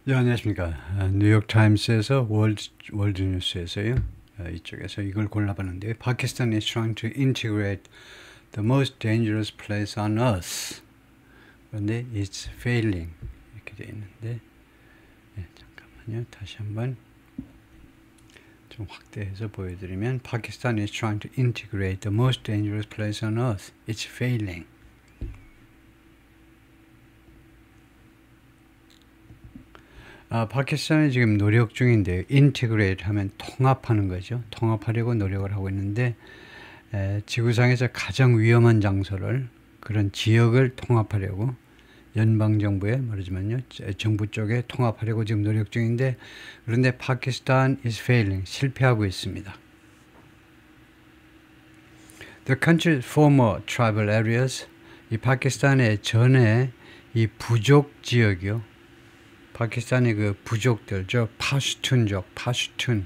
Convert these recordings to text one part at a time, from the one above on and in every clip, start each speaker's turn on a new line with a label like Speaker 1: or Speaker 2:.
Speaker 1: 예, 안녕하십니까. 뉴욕타임스에서 월드뉴스에서요. 이쪽에서 이걸 골라봤는데 Pakistan is trying to integrate the most dangerous place on earth. 그런데 it's failing 이렇게 되어 있는데 잠깐만요. 다시 한번 좀 확대해서 보여드리면 Pakistan is trying to integrate the most dangerous place on earth. It's failing. 파키스탄이 지금 노력 중인데 인티그레이트 하면 통합하는 거죠. 통합하려고 노력을 하고 있는데 지구상에서 가장 위험한 장소를 그런 지역을 통합하려고 연방정부에 말하자면요. 정부 쪽에 통합하려고 지금 노력 중인데 그런데 파키스탄 is failing. 실패하고 있습니다. The country's former tribal areas 이 파키스탄의 전에 이 부족 지역이요. 파키스탄의 그 부족들, 파슈툰족, 파슈툰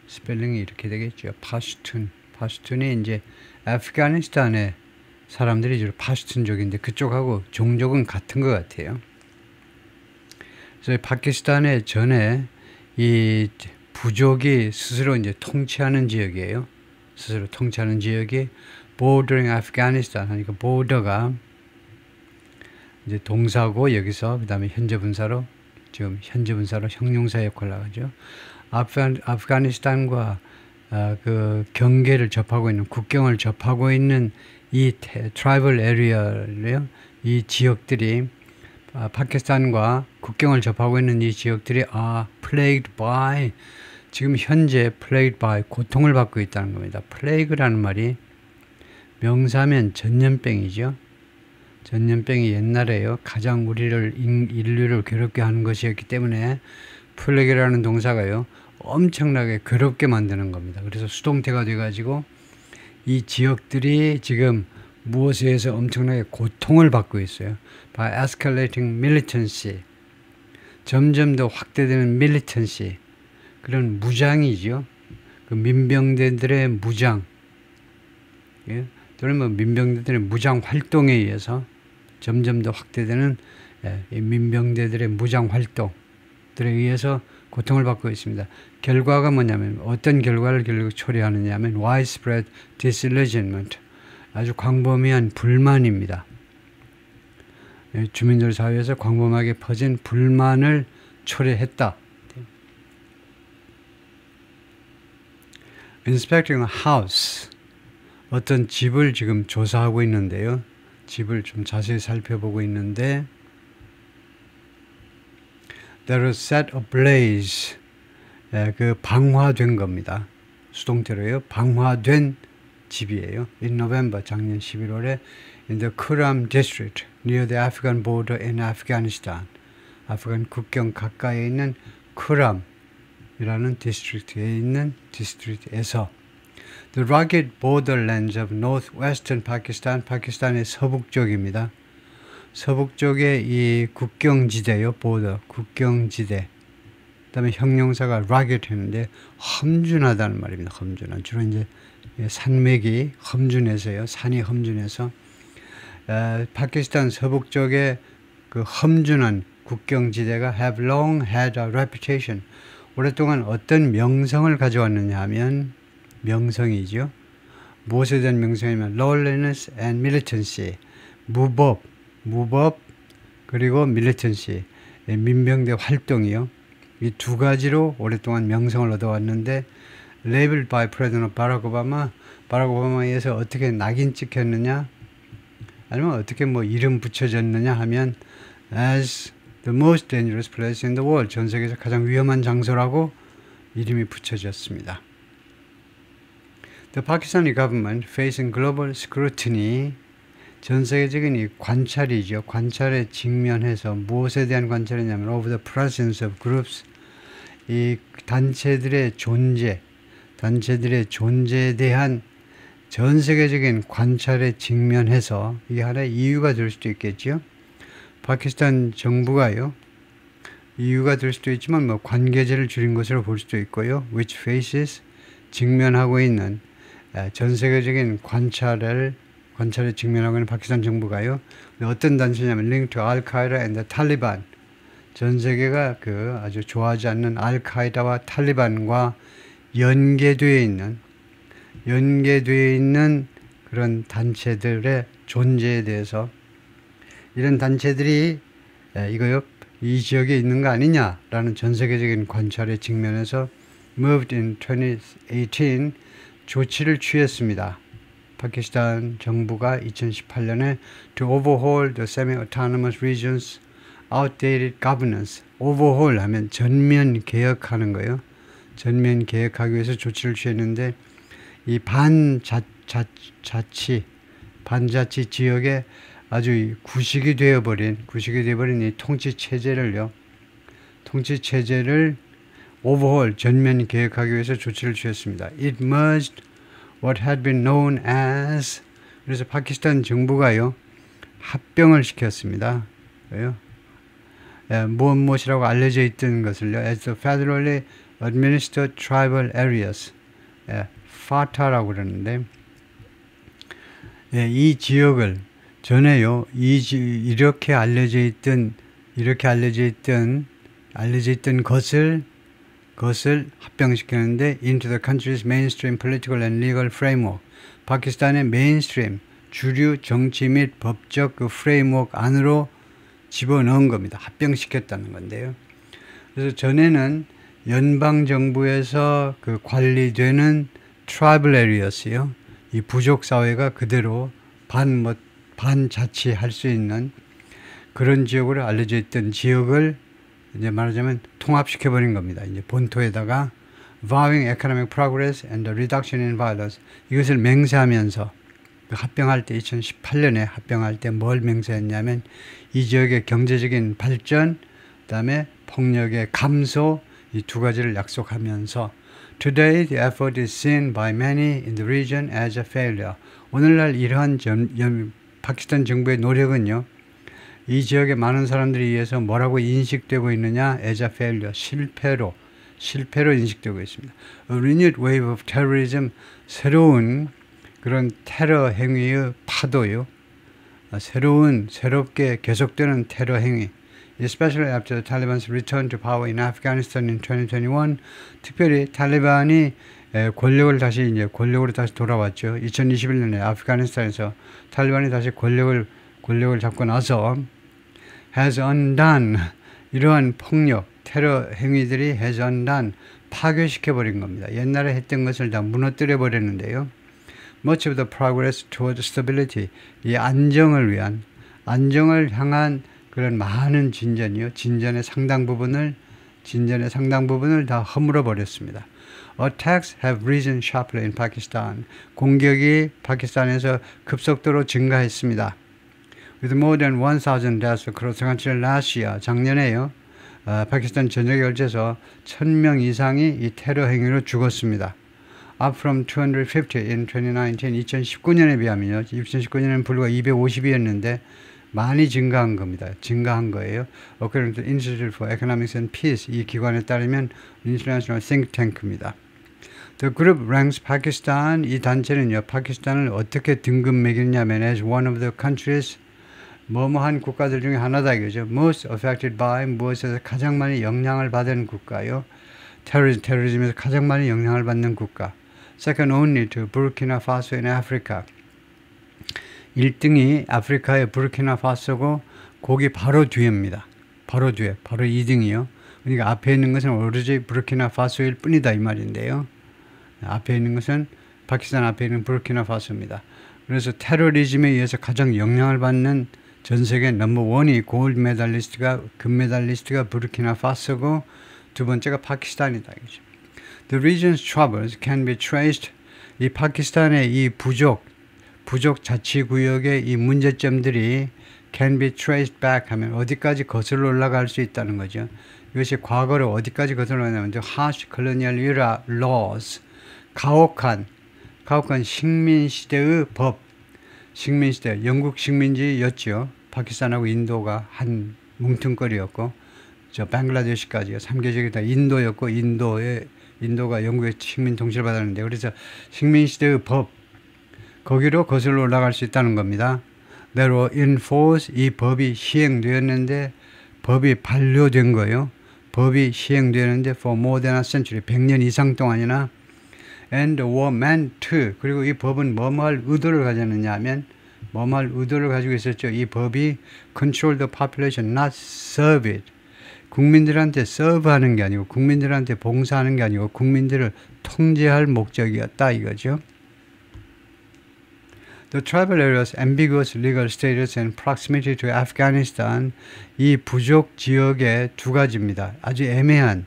Speaker 1: 스펠링이 이렇게 되겠죠. 파슈툰이 이제 아프가니스탄의 사람들이 주로 파슈툰족인데 그쪽하고 종족은 같은 것 같아요. 그래서 파키스탄의 전에 이 부족이 스스로 이제 통치하는 지역이에요. 스스로 통치하는 지역이 bordering Afghanistan 하니까 border가 이제 동사고 여기서 그 다음에 현재 분사로 지금 현재 분사로 형용사 역할을 하죠. 아프가니스탄과 그 경계를 접하고 있는 국경을 접하고 있는 이 트라이벌 에리어를요. 이 지역들이 파키스탄과 국경을 접하고 있는 이 지역들이 plagued by 지금 현재 plagued by 고통을 받고 있다는 겁니다. plague라는 말이 명사면 전염병이죠. 전염병이 옛날에요. 가장 우리를 인류를 괴롭게 하는 것이었기 때문에 플래그라는 동사가요. 엄청나게 괴롭게 만드는 겁니다. 그래서 수동태가 돼가지고 이 지역들이 지금 무엇에 의해서 엄청나게 고통을 받고 있어요. By escalating militancy. 점점 더 확대되는 militancy. 그런 무장이죠. 그 민병대들의 무장. 예? 또는 뭐 민병대들의 무장 활동에 의해서 점점 더 확대되는 이 민병대들의 무장 활동들에 의해서 고통을 받고 있습니다. 결과가 뭐냐면 어떤 결과를 결국 초래하느냐 하면 widespread disillusionment 아주 광범위한 불만입니다. 주민들 사회에서 광범하게 퍼진 불만을 초래했다. Inspecting a house 어떤 집을 지금 조사하고 있는데요. 집을 좀 자세히 살펴보고 있는데 There was set ablaze 그 방화된 겁니다. 수동태로요. 방화된 집이에요. In November 작년 11월에 in the Kuram district near the Afghan border in Afghanistan 아프간 국경 가까이에 있는 쿠람이라는 디스트릭트에 있는 디스트릭트에서 The rugged borderlands of northwestern Pakistan, 파키스탄의 서북쪽입니다. 서북쪽의 이 국경지대요, border, 국경지대. 그 다음에 형용사가 rugged 했는데 험준하다는 말입니다. 험준한. 주로 이제 산맥이 험준해서요, 산이 험준해서 파키스탄 서북쪽의 그 험준한 국경지대가 have long had a reputation. 오랫동안 어떤 명성을 가져왔느냐 하면 명성이죠. 무엇에 대한 명성이냐면 lawlessness and militancy 무법 그리고 militancy 민병대 활동이요. 이 두 가지로 오랫동안 명성을 얻어왔는데 labeled by President 바락 오바마에 의해서 어떻게 낙인 찍혔느냐 아니면 어떻게 뭐 이름 붙여졌느냐 하면 as the most dangerous place in the world 전 세계에서 가장 위험한 장소라고 이름이 붙여졌습니다. The Pakistani government facing global scrutiny 전 세계적인 이 관찰이죠. 관찰에 직면해서 무엇에 대한 관찰이냐면 over the presence of groups 이 단체들의 존재에 대한 전 세계적인 관찰에 직면해서 이게 하나의 이유가 될 수도 있겠죠. 파키스탄 정부가요. 이유가 될 수도 있지만 뭐 관계제를 줄인 것으로 볼 수도 있고요. which faces 직면하고 있는 전 세계적인 관찰에 직면하고 있는 파키스탄 정부가요. 어떤 단체냐면 linked to Al-Qaeda and the Taliban 전 세계가 그 아주 좋아하지 않는 알카이다와 탈리반과 연계되어 있는 그런 단체들의 존재에 대해서 이런 단체들이 이거요 이 지역에 있는 거 아니냐라는 전 세계적인 관찰에 직면해서 moved in 2018 조치를 취했습니다. 파키스탄 정부가 2018년에 to overhaul the semi-autonomous regions outdated governance. overhaul 하면 전면 개혁하는 거예요. 전면 개혁하기 위해서 조치를 취했는데 이 반자치 지역에 아주 구식이 되어버린 이 통치 체제를 overhaul 전면 개혁하기 위해서 조치를 취했습니다. It merged what had been known as 그래서 파키스탄 정부가요 합병을 시켰습니다. 왜요? 무엇이라고 알려져 있던 것을요 as the federally administered tribal areas FATA라고 그러는데 이 지역을 전에요 이렇게 알려져 있던 것을 합병시켰는데 into the country's mainstream political and legal framework 파키스탄의 메인스트림 주류 정치 및 법적 그 프레임워크 안으로 집어넣은 겁니다. 합병시켰다는 건데요. 그래서 전에는 연방 정부에서 그 관리되는 트라이벌 에리어스요. 이 부족 사회가 그대로 반자치할 수 있는 그런 지역으로 알려져 있던 지역을 이제 말하자면 통합시켜버린 겁니다. 이제 본토에다가 vowing economic progress and the reduction in violence 이것을 맹세하면서 합병할 때 2018년에 합병할 때 뭘 맹세했냐면 이 지역의 경제적인 발전 그다음에 폭력의 감소 이 두 가지를 약속하면서 Today the effort is seen by many in the region as a failure. 오늘날 이러한 파키스탄 정부의 노력은요. 이 지역의 많은 사람들에 의해서 뭐라고 인식되고 있느냐? as a failure. 실패로 인식되고 있습니다. A renewed wave of terrorism. 새로운 그런 테러 행위의 파도요. 새롭게 계속되는 테러 행위. Especially after the Taliban's return to power in Afghanistan in 2021. 특별히 탈리반이 권력으로 다시 돌아왔죠. 2021년에 아프가니스탄에서 탈리반이 다시 권력을 잡고 나서 has undone 이러한 폭력, 테러 행위들이 has undone 파괴시켜버린 겁니다. 옛날에 했던 것을 다 무너뜨려 버렸는데요. Much of the progress toward stability 이 안정을 향한 그런 많은 진전의 상당 부분을 다 허물어 버렸습니다. Attacks have risen sharply in Pakistan. 공격이 파키스탄에서 급속도로 증가했습니다. With more than 1,000 deaths across the country last year. 작년에요. 파키스탄 전역에 걸쳐서 1,000명 이상이 이 테러 행위로 죽었습니다. Up from 250 in 2019. 2019년에 비하면요. 2019년에는 불과 250이었는데 많이 증가한 거예요. According to the Institute for Economics and Peace 이 기관에 따르면 International Think Tank입니다. The group ranks Pakistan 이 단체는요 파키스탄을 어떻게 등급 매기냐면 as one of the countries 뭐뭐한 국가들 중에 하나다 이거죠. Most affected by 무엇에서 가장 많이 영향을 받은 국가요. 테러리즘에서 가장 많이 영향을 받는 국가. Second only to Burkina Faso in Africa. 1등이 아프리카의 부르키나파소고 거기 바로 뒤입니다. 바로 2등이요. 그러니까 앞에 있는 것은 오로지 부르키나파소일 뿐이다 이 말인데요. 앞에 있는 것은 파키스탄 앞에 있는 부르키나파소입니다. 그래서 테러리즘에 의해서 가장 영향을 받는 전 세계 넘버1이 골드 메달리스트가 금메달리스트가 부르키나파소고 두 번째가 파키스탄이다 이거죠. The region's troubles can be traced 이 파키스탄의 이 부족 자치구역의 이 문제점들이 can be traced back 하면 어디까지 거슬러 올라갈 수 있다는 거죠. 이것이 과거로 어디까지 거슬러 올라가냐면 harsh colonial era laws 가혹한 식민시대의 법 식민시대 영국 식민지였죠. 파키스탄하고 인도가 한 뭉뚱거리였고 저 방글라데시까지요. 3개국이 다 인도였고 인도가 영국의 식민 통치를 받았는데 그래서 식민시대의 법 거기로 거슬러 올라갈 수 있다는 겁니다. That were in force 이 법이 시행되었는데 법이 반려된 거예요. 법이 시행되는데 for more than a century, 100년 이상 동안이나 and were meant to, 그리고 이 법은 뭐뭐할 의도를 가졌느냐 하면 뭐뭐할 의도를 가지고 있었죠. 이 법이 control the population, not serve it. 국민들한테 서브하는 게 아니고 국민들한테 봉사하는 게 아니고 국민들을 통제할 목적이었다 이거죠. The tribal areas, ambiguous legal status and proximity to Afghanistan, 이 부족 지역의 두 가지입니다. 아주 애매한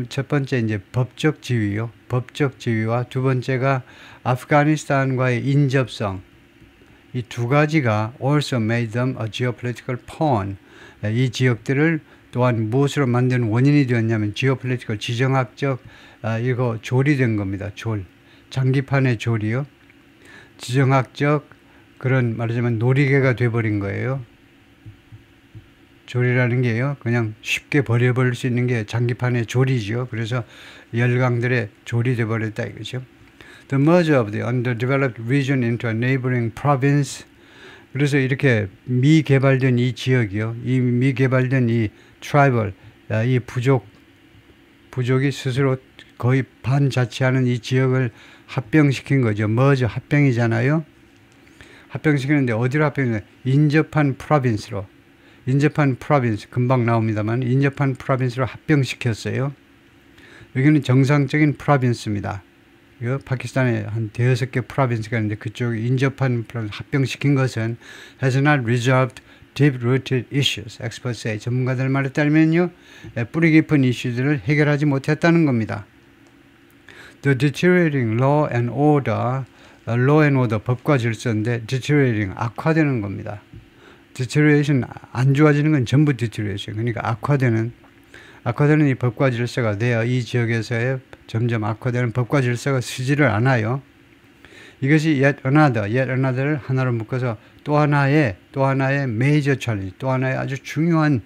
Speaker 1: 첫 번째 이제 법적 지위요. 법적 지위와 두 번째가 아프가니스탄과의 인접성. 이 두 가지가 also made them a geopolitical pawn. 이 지역들을 또한 무엇으로 만든 원인이 되었냐면 geopolitical, 지정학적 이거 졸이 된 겁니다. 졸. 장기판의 졸이요. 지정학적 그런 말하자면 놀이개가 돼버린 거예요. 졸이라는 게요. 그냥 쉽게 버려버릴 수 있는 게 장기판의 졸이죠. 그래서 열강들의 졸이 돼버렸다 이거죠. The merger of the underdeveloped region into a neighboring province. 그래서 이렇게 미개발된 이 지역이요. 이 미개발된 이 트라이벌, 이 부족이 스스로 거의 반자치하는 이 지역을 합병시킨 거죠. 머저 합병이잖아요. 합병시키는데 어디로 합병이냐? 인접한 프로빈스로. 인접한 프로빈스, 금방 나옵니다만 인접한 프로빈스로 합병시켰어요. 여기는 정상적인 프로빈스입니다. 이거 파키스탄에 한 대여섯 개 프로빈스가 있는데 그쪽 인접한 프로빈스 합병시킨 것은 has not resolved deep-rooted issues. Experts say. 전문가들 말에 따르면요. 뿌리 깊은 이슈들을 해결하지 못했다는 겁니다. The deteriorating law and order, 법과 질서인데 deteriorating, 악화되는 겁니다. deterioration, 안 좋아지는 건 전부 deterioration. 그러니까 악화되는 이 법과 질서가 되어 이 지역에서의 점점 악화되는 법과 질서가 쓰지를 않아요. 이것이 yet another를 하나로 묶어서 또 하나의 major challenge, 또 하나의 아주 중요한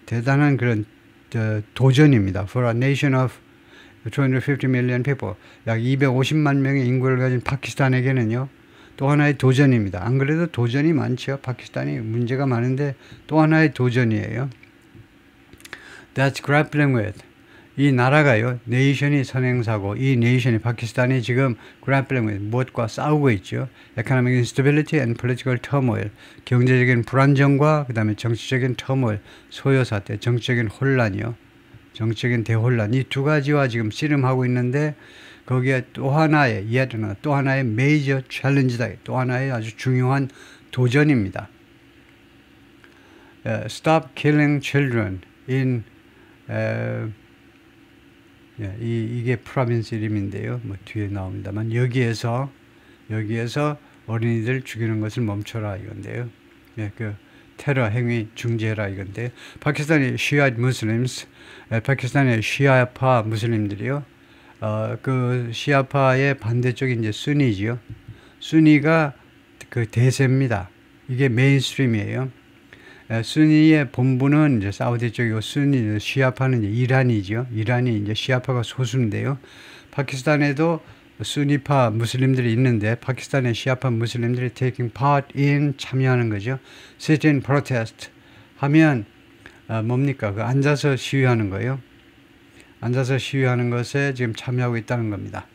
Speaker 1: 대단한 그런 도전입니다. For a nation of 250 million people, 약 250만 명의 인구를 가진 파키스탄에게는요. 또 하나의 도전입니다. 안 그래도 도전이 많죠. 파키스탄이 문제가 많은데 또 하나의 도전이에요. That's grappling with. 이 나라가요. 네이션이 선행사고 이 네이션이 파키스탄이 지금 grappling with 무엇과 싸우고 있죠. Economic instability and political turmoil. 경제적인 불안정과 그 다음에 정치적인 turmoil, 소요사태, 정치적인 혼란이요. 정치적인 대혼란. 이 두 가지와 지금 씨름하고 있는데 거기에 또 하나의 또 하나의 major challenge다. 또 하나의 아주 중요한 도전입니다. Stop killing children in 이게 프로빈스 이름인데요. 뭐 뒤에 나옵니다만 여기에서 어린이들 죽이는 것을 멈춰라 이건데요. 그 테러 행위 중지해라 이건데 파키스탄의 시아이트 무슬림스, 파키스탄의 시아파 무슬림들이요. 그 시아파의 반대쪽이 이제 순니지요. 순니가 그 대세입니다. 이게 메인스트림이에요. 순니의 본부는 이제 사우디 쪽이고 순니 시아파는 이제 이란이죠. 이란이 이제 시아파가 소수인데요. 파키스탄에도 순니파 무슬림들이 있는데 파키스탄의 시아파 무슬림들이 taking part in 참여하는 거죠. sit in protest 하면 뭡니까? 그 앉아서 시위하는 거예요. 앉아서 시위하는 것에 지금 참여하고 있다는 겁니다.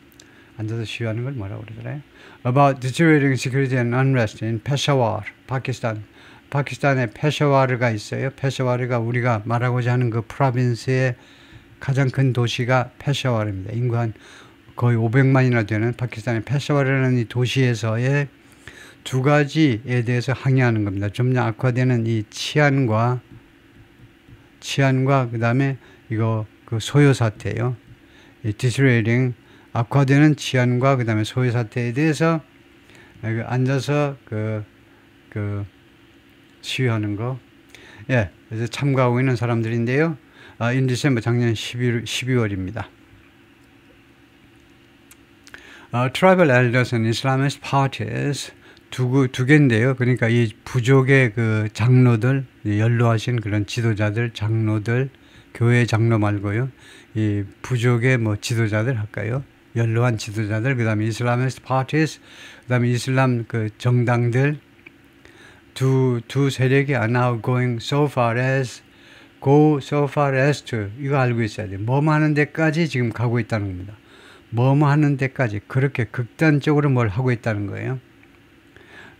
Speaker 1: 앉아서 시위하는 걸 뭐라고 그러더래요? About deteriorating security and unrest in Peshawar, 파키스탄. 파키스탄에 페샤와르가 있어요. 페샤와르가 우리가 말하고자 하는 그 프로빈스의 가장 큰 도시가 페샤와르입니다. 인구 한 거의 500만이나 되는 파키스탄의 페샤와르라는 이 도시에서의 두 가지에 대해서 항의하는 겁니다. 점점 악화되는 이 치안과 그 다음에 이거 그 소요 사태예요. 이 deteriorating, 악화되는 치안과 그 다음에 소요 사태에 대해서 앉아서 시위하는 거. 그래서 참가하고 있는 사람들인데요. in December, 작년 12월입니다. Tribal elders and Islamist parties 두 개인데요. 그러니까 이 부족의 그 장로들, 연로하신 그런 지도자들, 장로들, 교회 장로 말고요. 이 부족의 뭐 지도자들 할까요? 연로한 지도자들, 그 다음에 Islamist parties, 그 다음에 이슬람 그 정당들, 두 세력이 are now going so far as go so far as to 이거 알고 있어야 돼. 뭐뭐 하는 데까지 지금 가고 있다는 겁니다. 뭐뭐 하는 데까지 그렇게 극단적으로 뭘 하고 있다는 거예요.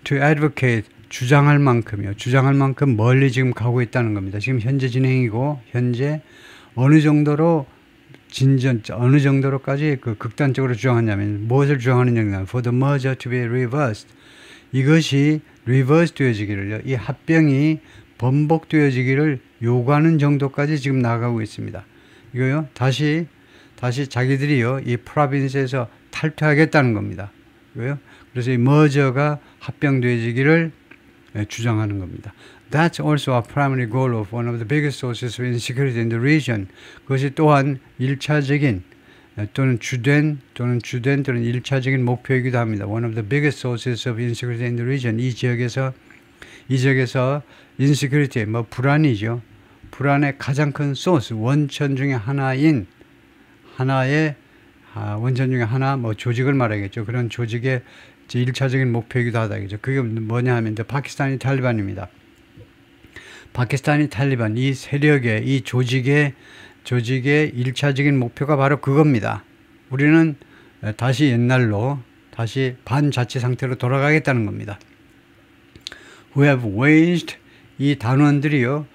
Speaker 1: To advocate 주장할 만큼이요. 주장할 만큼 멀리 지금 가고 있다는 겁니다. 지금 현재 진행이고 현재 어느 정도로 어느 정도로까지 그 극단적으로 주장하냐면 무엇을 주장하느냐 for the merger to be reversed 이것이 reverse 되어지기를요. 이 합병이 번복되어지기를 요구하는 정도까지 지금 나가고 있습니다. 이거요. 다시 자기들이요. 이 프로빈스에서 탈퇴하겠다는 겁니다. 이거요. 그래서 이 merger가 합병되어지기를 주장하는 겁니다. That's also a primary goal of one of the biggest sources of insecurity in the region. 그것이 또한 1차적인 또는 주된 또는 1차적인 목표이기도 합니다. One of the biggest sources of insecurity in the region. 이 지역에서 insecurity, 불안이죠. 불안의 가장 큰 소스, 원천 중에 하나의 원천 중에 하나, 조직을 말하겠죠. 그런 조직의 1차적인 목표이기도 하다겠죠. 그게 뭐냐 하면 파키스탄이 탈리반입니다. 파키스탄이 탈리반, 이 세력의, 이 조직의 1차적인 목표가 바로 그겁니다. 우리는 다시 옛날로, 다시 반자치 상태로 돌아가겠다는 겁니다. We have waged, 이 단원들이요,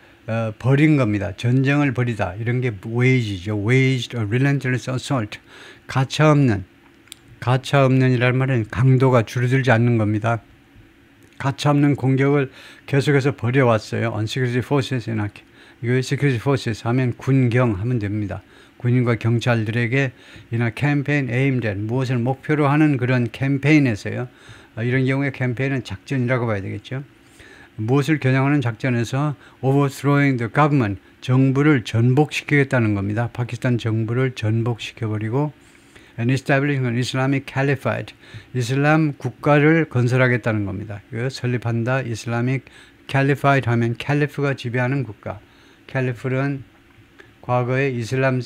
Speaker 1: 벌인 겁니다. 전쟁을 벌이다. 이런 게 wage죠. waged a relentless assault. 가차없는이라는 말은 강도가 줄어들지 않는 겁니다. 가차없는 공격을 계속해서 벌여왔어요. on security forces 이거 security forces 하면 군경 하면 됩니다. 군인과 경찰들에게 이나 캠페인 aimed at 무엇을 목표로 하는 그런 캠페인에서요. 이런 경우에 캠페인은 작전이라고 봐야 되겠죠. 무엇을 겨냥하는 작전에서 overthrowing the government 정부를 전복시키겠다는 겁니다. 파키스탄 정부를 전복시켜버리고 and establishing an Islamic Caliphate 이슬람 국가를 건설하겠다는 겁니다. 설립한다. Islamic Caliphate 하면 캘리프가 지배하는 국가. 캘리프는 과거에 이슬람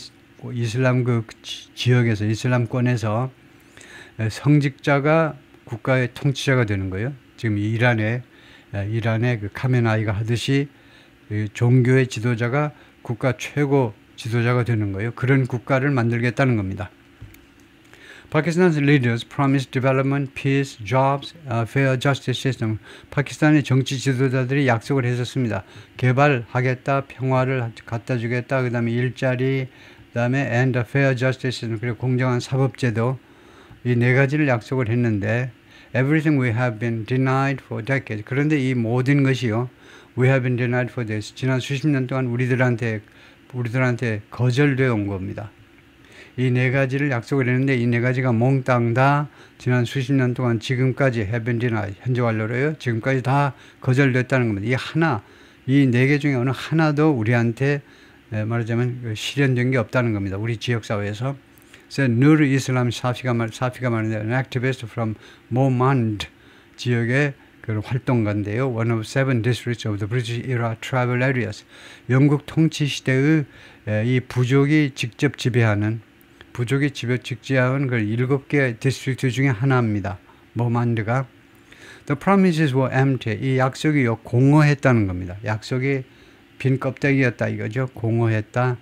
Speaker 1: 그 지역에서 이슬람권에서 성직자가 국가의 통치자가 되는 거예요. 지금 이란의 그 카메나이가 하듯이 종교의 지도자가 국가 최고 지도자가 되는 거예요. 그런 국가를 만들겠다는 겁니다. Pakistan's leaders promised development, peace, jobs, fair justice system. 파키스탄의 정치 지도자들이 약속을 했었습니다. 개발하겠다, 평화를 갖다 주겠다, 그 다음에 일자리, 그 다음에 and a fair justice system, 그리고 공정한 사법제도, 이 네 가지를 약속을 했는데 everything we have been denied for decades. 그런데 이 모든 것이요, we have been denied for this. 지난 수십 년 동안 우리들한테 거절되어 온 겁니다. 이 네 가지를 약속을 했는데 이 네 가지가 몽땅 다 지난 수십 년 동안 지금까지 have been denied, 현재 완료로요. 지금까지 다 거절됐다는 겁니다. 이 네 개 중에 어느 하나도 우리한테 말하자면 실현된 게 없다는 겁니다. 우리 지역사회에서. 누르 이슬람 사피가 말하는데 an activist from Momand 지역의 그 활동가인데요. One of 7 districts of the British era tribal areas. 영국 통치 시대의 이 부족이 직접 지배하는 그 7개 디스트릭트 중에 하나입니다. 모만드가. The promises were empty. 이 약속이 공허했다는 겁니다. 약속이 빈 껍데기였다 이거죠. 공허했다.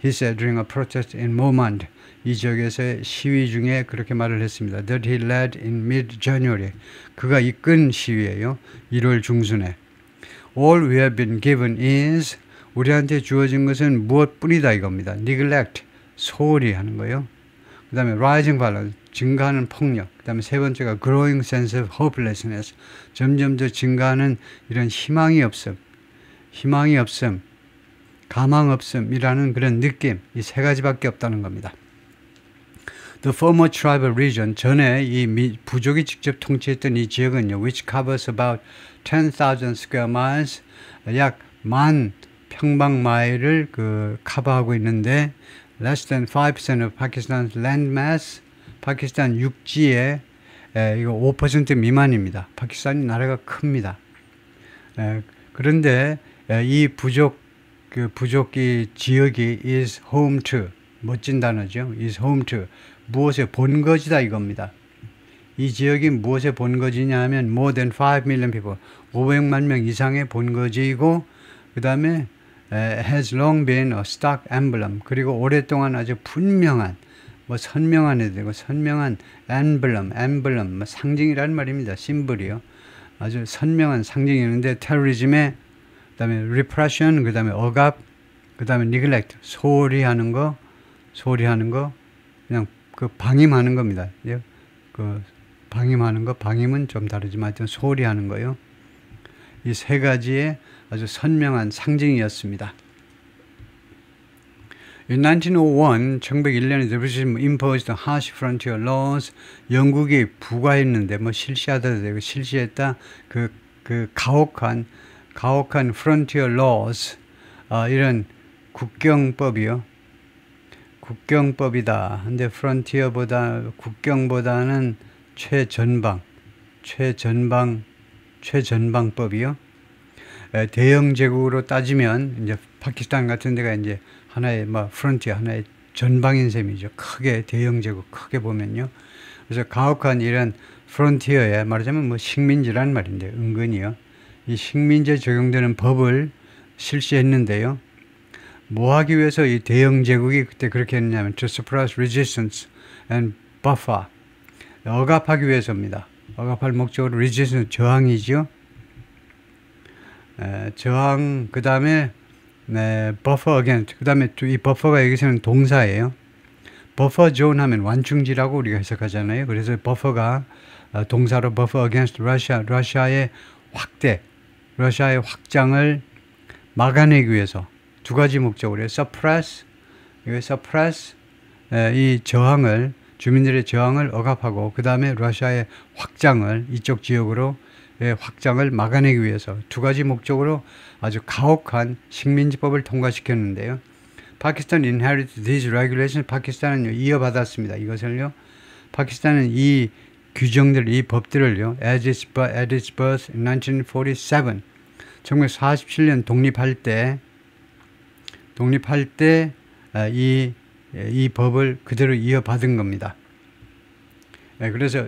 Speaker 1: He said during a protest in Momand. 이 지역에서의 시위 중에 그렇게 말을 했습니다. That he led in mid-January. 그가 이끈 시위예요. 1월 중순에. All we have been given is 우리한테 주어진 것은 무엇뿐이다 이겁니다. Neglect. 소홀히 하는 거예요. 그 다음에 rising violence. 증가하는 폭력. 그 다음에 세 번째가 growing sense of hopelessness. 점점 더 증가하는 이런 희망이 없음, 가망 없음이라는 그런 느낌. 이 세 가지밖에 없다는 겁니다. The former tribal region, 전에 이 부족이 직접 통치했던 이 지역은요, which covers about 10,000 square miles, 약 10,000 평방마일을 커버하고 있는데, less than 5% of Pakistan's land mass, 파키스탄 육지의 이거 5% 미만입니다. 파키스탄이 나라가 큽니다. 그런데 이 부족이 지역이 is home to, 멋진 단어죠. is home to. 무엇의 본거지다 이겁니다. 이 지역이 무엇의 본거지냐 하면 more than 5 million people. 500만 명 이상의 본거지이고 그 다음에 has long been a stock emblem. 그리고 오랫동안 아주 분명한 뭐 선명한 해도 되고 선명한 emblem 뭐 상징이라는 말입니다. 심볼이요. 아주 선명한 상징이었는데 테러리즘의 그 다음에 repression 그 다음에 억압 그 다음에 neglect 소홀히 하는 거 그냥 그 방임하는 겁니다. 그 방임하는 거 방임은 좀 다르지만 하여튼 소홀히 하는 거요. 이 세 가지의 아주 선명한 상징이었습니다. In 1901, 1901년에 the British imposed harsh frontier laws. 영국이 부과했는데 뭐 실시하다 되고 실시했다 그 가혹한 frontier laws 이런 국경법이요. 국경법이다. 근데 국경보다는 최전방법이요. 대영 제국으로 따지면 이제 파키스탄 같은 데가 이제 하나의 프론티어 하나의 전방인 셈이죠. 크게 대영 제국 크게 보면요. 그래서 가혹한 이런 프론티어에 말하자면 식민지란 말인데 은근히요. 이 식민지에 적용되는 법을 실시했는데요. 뭐 하기 위해서 이 대영 제국이 그때 그렇게 했냐면 to suppress resistance and buffer 억압하기 위해서입니다. 억압할 목적으로 resistance 저항이죠. 저항 그 다음에 buffer against 그 다음에 이 buffer가 여기서는 동사예요. buffer zone 하면 완충지라고 우리가 해석하잖아요. 그래서 buffer가 동사로 buffer against Russia 러시아의 확장을 막아내기 위해서 두 가지 목적으로 suppress 이 저항을 주민들의 저항을 억압하고 그 다음에 러시아의 확장을 이쪽 지역으로 확장을 막아내기 위해서 두 가지 목적으로 아주 가혹한 식민지법을 통과시켰는데요. 파키스탄 inherited these regulations. 파키스탄은 이어받았습니다. 이것을요. 파키스탄은 이 규정들, 이 법들을요. at its birth in 1947. 1947년 독립할 때 이 법을 그대로 이어받은 겁니다. 그래서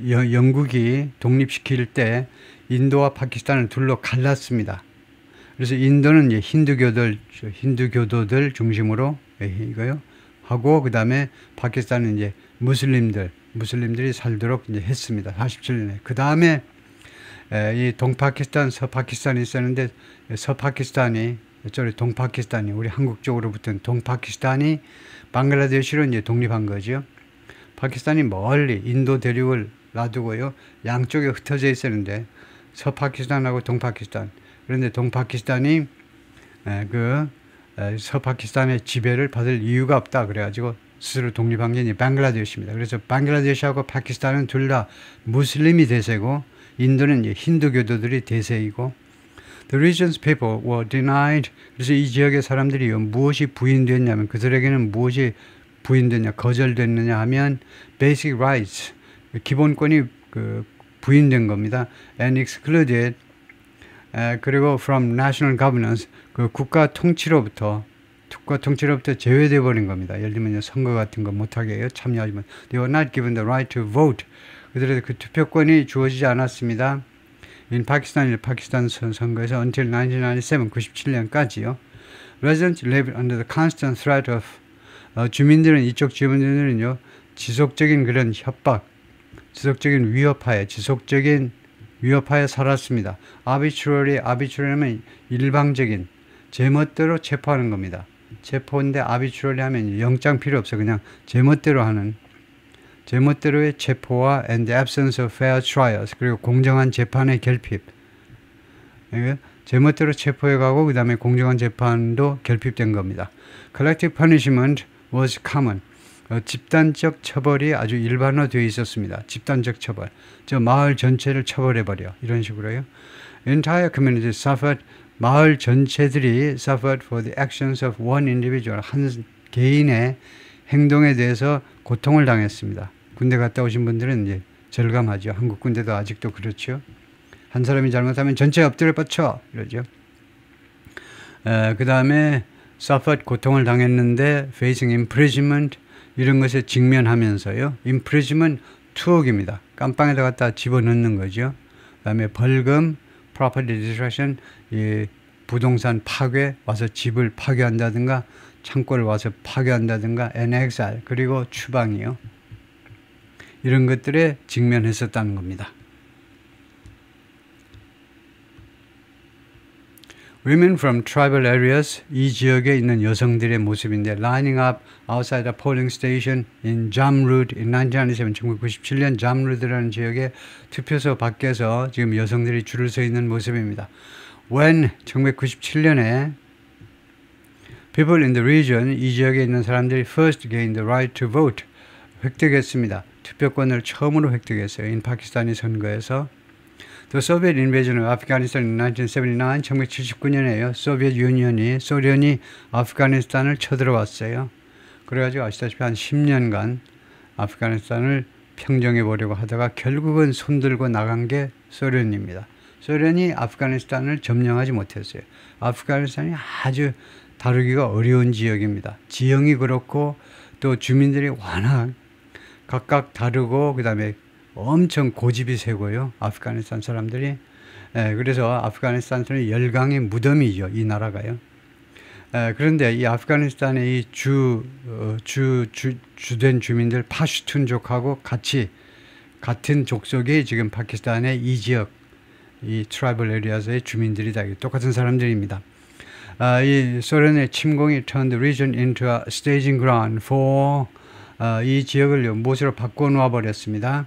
Speaker 1: 영국이 독립시킬 때 인도와 파키스탄을 둘로 갈랐습니다. 그래서 인도는 이제 힌두교도들 중심으로 이거요 하고 그 다음에 파키스탄은 이제 무슬림들이 살도록 이제 했습니다. 47년에. 그 다음에 이 동파키스탄, 서파키스탄이 있었는데 서파키스탄이 동파키스탄이 우리 한국 쪽으로 붙은 동파키스탄이 방글라데시로 이제 독립한 거죠. 파키스탄이 멀리 인도 대륙을 놔두고요. 양쪽에 흩어져 있었는데 서파키스탄하고 동파키스탄. 그런데 동파키스탄이 서파키스탄의 지배를 받을 이유가 없다. 그래가지고 스스로 독립한 게 이제 방글라데시입니다. 그래서 방글라데시하고 파키스탄은 둘 다 무슬림이 대세고 인도는 이제 힌두교도들이 대세이고 The region's people were denied. 그래서 이 지역의 사람들이 무엇이 부인됐냐면 그들에게는 무엇이 부인됐냐, 거절됐느냐 하면 basic rights, 기본권이 부인된 겁니다. And excluded, 그리고 from national governance, 국가 통치로부터 제외되어 버린 겁니다. 예를 들면 선거 같은 거 못하게 해요. 참여하지만 they were not given the right to vote. 그들에게 그 투표권이 주어지지 않았습니다. In 파키스탄 선거에서 until 1997, 97년까지요. Residents lived under the constant threat of 이쪽 주민들은요, 지속적인 그런 협박, 지속적인 위협하에 살았습니다. arbitrary하면 일방적인, 제멋대로 체포하는 겁니다. 체포인데 arbitrary 하면 영장 필요 없어. 그냥 제멋대로의 체포와 and the absence of fair trials, 그리고 공정한 재판의 결핍. 제멋대로 체포해가고 그 다음에 공정한 재판도 결핍된 겁니다. Collective punishment was common. 집단적 처벌이 아주 일반화되어 있었습니다. 집단적 처벌. 마을 전체를 처벌해버려. 이런 식으로요. Entire community suffered. 마을 전체들이 suffered for the actions of one individual. 한 개인의 행동에 대해서 고통을 당했습니다. 군대 갔다 오신 분들은 이제 절감하죠. 한국 군대도 아직도 그렇죠. 한 사람이 잘못하면 전체 엎드려 뻗쳐 이러죠. 그 다음에 suffered, 고통을 당했는데 facing imprisonment, 이런 것에 직면하면서요. imprisonment, 투옥입니다. 깜빵에다 갖다 집어넣는 거죠. 그 다음에 벌금, property destruction, 이 부동산 파괴, 와서 집을 파괴한다든가 창고를 와서 파괴한다든가 and exile, 그리고 추방이요. 이런 것들에 직면했었다는 겁니다. Women from tribal areas, 이 지역에 있는 여성들의 모습인데 lining up outside a polling station in Jamrud in 1997, 1997년 잠루드라는 지역의 투표소 밖에서 지금 여성들이 줄을 서 있는 모습입니다. When 1997년에 people in the region, 이 지역에 있는 사람들이 first gained the right to vote, 획득했습니다. 투표권을 처음으로 획득했어요. in 파키스탄의 선거에서. The Soviet invasion of Afghanistan in 1979, 1979년에요. 소비에트 유니언이, 소련이 아프가니스탄을 쳐들어왔어요. 그래가지고 아시다시피 한 10년간 아프가니스탄을 평정해 보려고 하다가 결국은 손들고 나간 게 소련입니다. 소련이 아프가니스탄을 점령하지 못했어요. 아프가니스탄이 아주 다루기가 어려운 지역입니다. 지형이 그렇고 또 주민들이 워낙 각각 다르고 그 다음에 엄청 고집이 세고요. 아프가니스탄 사람들이. 그래서 아프가니스탄은 열강의 무덤이죠. 이 나라가요. 그런데 이 아프가니스탄의 이 주된 주민들 파슈툰족하고 같이 같은 족속이 지금 파키스탄의 이 지역, 이 트라이벌 에리아에서의 주민들이다. 똑같은 사람들입니다. 이 소련의 침공이 turned the region into a staging ground for 이 지역을 무엇으로 바꿔놓아 버렸습니다.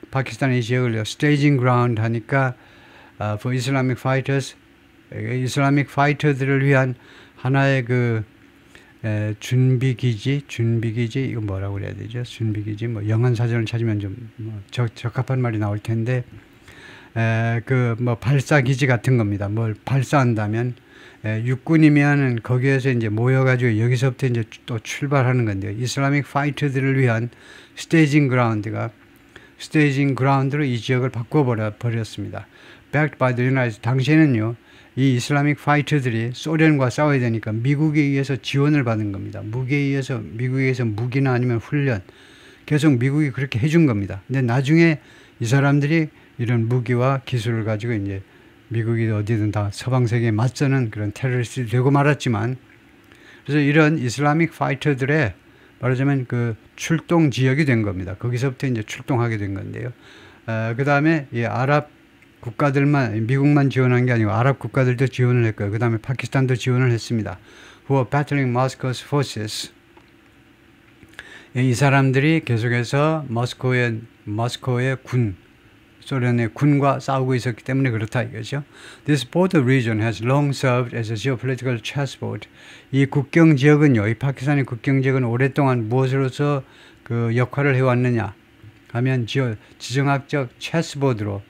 Speaker 1: 파키스탄의 이 지역을 staging ground 하니까 for Islamic fighters, 이슬람ik 파이터들을 위한 하나의 그 준비기지 이거 뭐라고 그래야 되죠? 준비기지 뭐 영한 사전을 찾으면 좀 적합한 말이 나올 텐데 그 뭐 발사기지 같은 겁니다. 뭘 발사한다면 육군이면은 거기에서 이제 모여가지고 여기서부터 이제 또 출발하는 건데요. 이슬람ik 파이터들을 위한 스테이징 그라운드가 스테이징 그라운드로 이 지역을 바꿔버렸습니다. Backed by the United States. 당시에는요, 이 이슬람ik 파이터들이 소련과 싸워야 되니까 미국에 의해서 지원을 받은 겁니다. 미국에 의해서 무기나 아니면 훈련 계속 미국이 그렇게 해준 겁니다. 근데 나중에 이 사람들이 이런 무기와 기술을 가지고 이제 미국이 어디든 다 서방 세계에 맞서는 그런 테러리스트가 되고 말았지만, 그래서 이런 이슬람ik 파이터들의 말하자면 그 출동 지역이 된 겁니다. 거기서부터 이제 출동하게 된 건데요. 그 다음에 이 아랍 국가들만, 미국만 지원한 게 아니고 아랍 국가들도 지원을 했고요. 그 다음에 파키스탄도 지원을 했습니다. Who are battling Moscow's forces. 이 사람들이 계속해서 모스코의 군, 소련의 군과 싸우고 있었기 때문에 그렇다 이거죠. This border region has long served as a geopolitical chessboard. 이 국경 지역은요, 이 파키스탄의 국경 지역은 오랫동안 무엇으로서 그 역할을 해왔느냐 하면 지정학적 체스보드,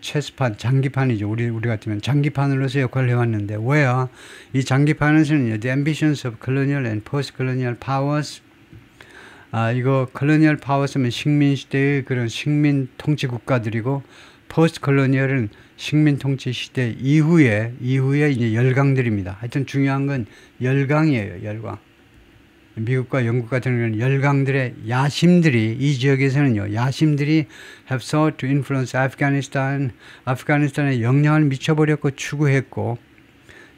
Speaker 1: 체스판, 장기판이죠. 우리 같으면 장기판으로서 역할을 해왔는데, 왜요? 이 장기판에서는 the ambitions of colonial and post-colonial powers, 이거 colonial powers면 식민 시대의 그런 식민 통치 국가들이고, post-colonial은 식민 통치 시대 이후에 이제 열강들입니다. 하여튼 중요한 건 열강이에요, 열강. 미국과 영국 같은 열강들의 야심들이 이 지역에서는요, 야심들이 have sought to influence Afghanistan, 아프가니스탄에 영향을 미쳐버렸고 추구했고,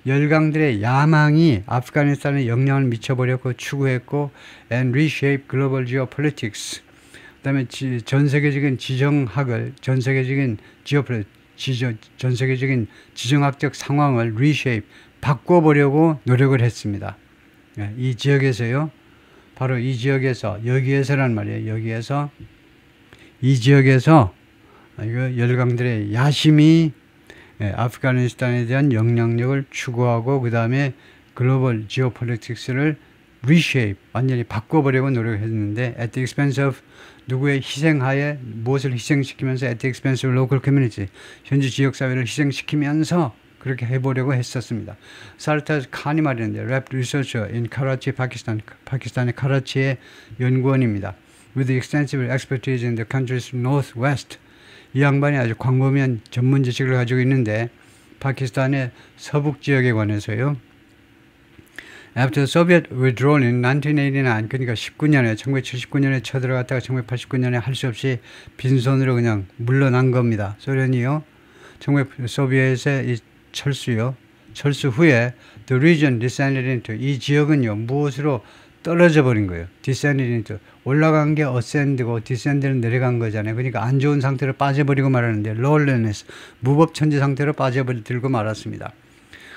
Speaker 1: 열강들의 야망이 아프가니스탄에 영향을 미쳐버렸고 추구했고, and reshape global geopolitics. 그 다음에 전 세계적인 지정학을, 전 세계적인 지정학적 상황을 reshape, 바꿔보려고 노력을 했습니다. 이 지역에서요, 바로 이 지역에서, 여기에서란 말이에요. 여기에서, 이 지역에서 이거 열강들의 야심이 아프가니스탄에 대한 영향력을 추구하고, 그 다음에 글로벌 지오폴리틱스를 reshape, 완전히 바꿔보려고 노력했는데, at the expense of 누구의 희생하에, 무엇을 희생시키면서 at the expense of local community, 현지 지역사회를 희생시키면서 그렇게 해보려고 했었습니다. 사르타즈 칸이 말했는데, 랩 리서처 in 카라치, 파키스탄의 카라치의 연구원입니다. With extensive expertise in the country's northwest. 이 양반이 아주 광범위한 전문 지식을 가지고 있는데, 파키스탄의 서북 지역에 관해서요. After the Soviet withdrawal in 1989, 그러니까 1979년에 쳐들어갔다가 1989년에 할 수 없이 빈손으로 그냥 물러난 겁니다. 소련이요. 소비에트의 이 철수 후에 the region descended into 이 지역은요 무엇으로 떨어져 버린 거예요. descended into 올라간 게 ascend고 descend는 내려간 거잖아요. 그러니까 안 좋은 상태로 빠져버리고 말하는데 lowliness 무법천지 상태로 빠져버리고 말았습니다.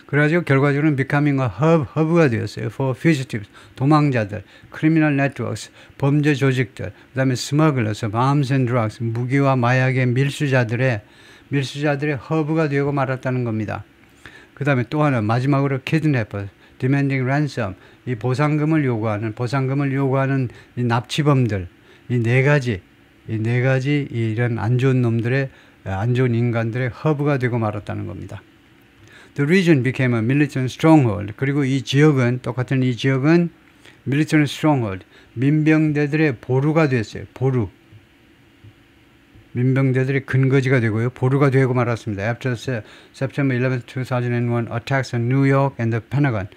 Speaker 1: 그래가지고 결과적으로는 becoming a hub가 되었어요. for fugitives 도망자들, criminal networks 범죄 조직들, 그 다음에 smugglers, arms and drugs 무기와 마약의 밀수자들의 허브가 되고 말았다는 겁니다. 그 다음에 또 하나 마지막으로 kidnappers, demanding ransom 이 보상금을 요구하는 이 납치범들 이 네 가지 이런 안 좋은 놈들의 안 좋은 인간들의 허브가 되고 말았다는 겁니다. The region became a militant stronghold. 그리고 이 지역은 똑같은 이 지역은 militant stronghold 민병대들의 보루가 됐어요. 보루 민병대들의 근거지가 되고요. 보루가 되고 말았습니다. After September 11, 2001 attacks on New York and the Pentagon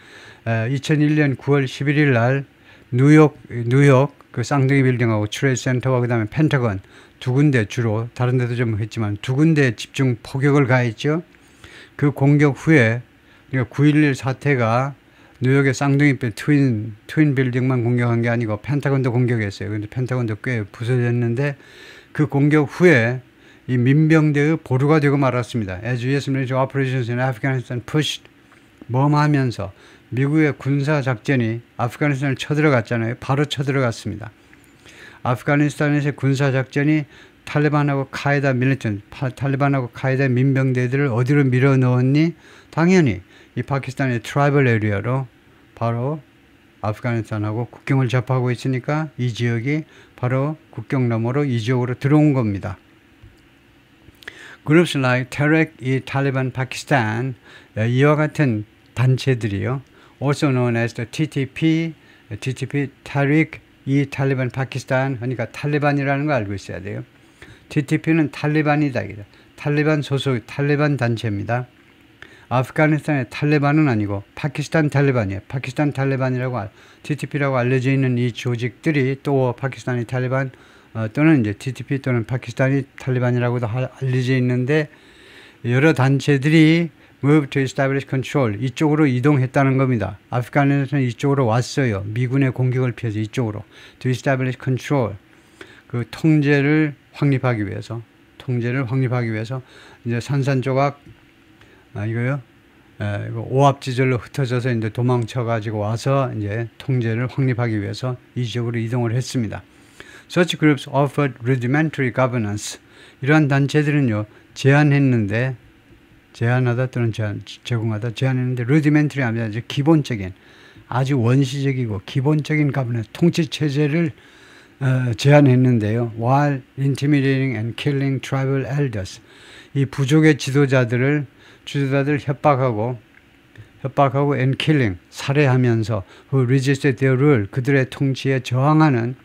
Speaker 1: 2001년 9월 11일 날 뉴욕 그 쌍둥이 빌딩하고 트레이드 센터와 그 다음에 펜타곤 두 군데 주로 다른 데도 좀 했지만 두 군데 집중 포격을 가했죠. 그 공격 후에 그러니까 9.11 사태가 뉴욕의 쌍둥이 트윈 빌딩만 공격한 게 아니고 펜타곤도 공격했어요. 근데 펜타곤도 꽤 부서졌는데 그 공격 후에 이 민병대의 보루가 되고 말았습니다. As U.S. military operations in Afghanistan pushed 머무하면서 미국의 군사 작전이 아프가니스탄을 쳐들어갔잖아요. 바로 쳐들어갔습니다. 아프가니스탄에서의 군사 작전이 탈리반하고 카이다 민병대들을 어디로 밀어 넣었니? 당연히 이 파키스탄의 트라이벌 에리어로 바로 아프가니스탄하고 국경을 접하고 있으니까 이 지역이 바로 국경 너머로 이 지역으로 들어온 겁니다. Groups like Tehrik-e Taliban Pakistan 이와 같은 단체들이요. Also known as the TTP, Tehrik-e Taliban Pakistan 그러니까 탈리반이라는 거 알고 있어야 돼요. TTP는 탈리반이다. 탈리반 소속 탈리반 단체입니다. 아프가니스탄의 탈리반은 아니고 파키스탄 탈리반이에요. 파키스탄 탈리반이라고 TTP라고 알려져 있는 이 조직들이 또 파키스탄의 탈리반 또는 이제 TTP 또는 파키스탄이 탈리반이라고도 알려져 있는데 여러 단체들이 move to establish control 이쪽으로 이동했다는 겁니다. 아프가니스탄은 이쪽으로 왔어요. 미군의 공격을 피해서 이쪽으로 to establish control 그 통제를 확립하기 위해서 이제 산산조각 이거요. 오합지졸로 흩어져서 이제 도망쳐가지고 와서 이제 통제를 확립하기 위해서 이 지역으로 이동을 했습니다. Such groups offered rudimentary governance. 이러한 단체들은요 제안했는데 제안하다 또는 제안했는데 rudimentary 하면 아주 기본적인 아주 원시적이고 기본적인 governance 통치 체제를 제안했는데요. While intimidating and killing tribal elders. 이 부족의 지도자들을 협박하고 and killing 살해하면서 who resisted their rule 그들의 통치에 저항하는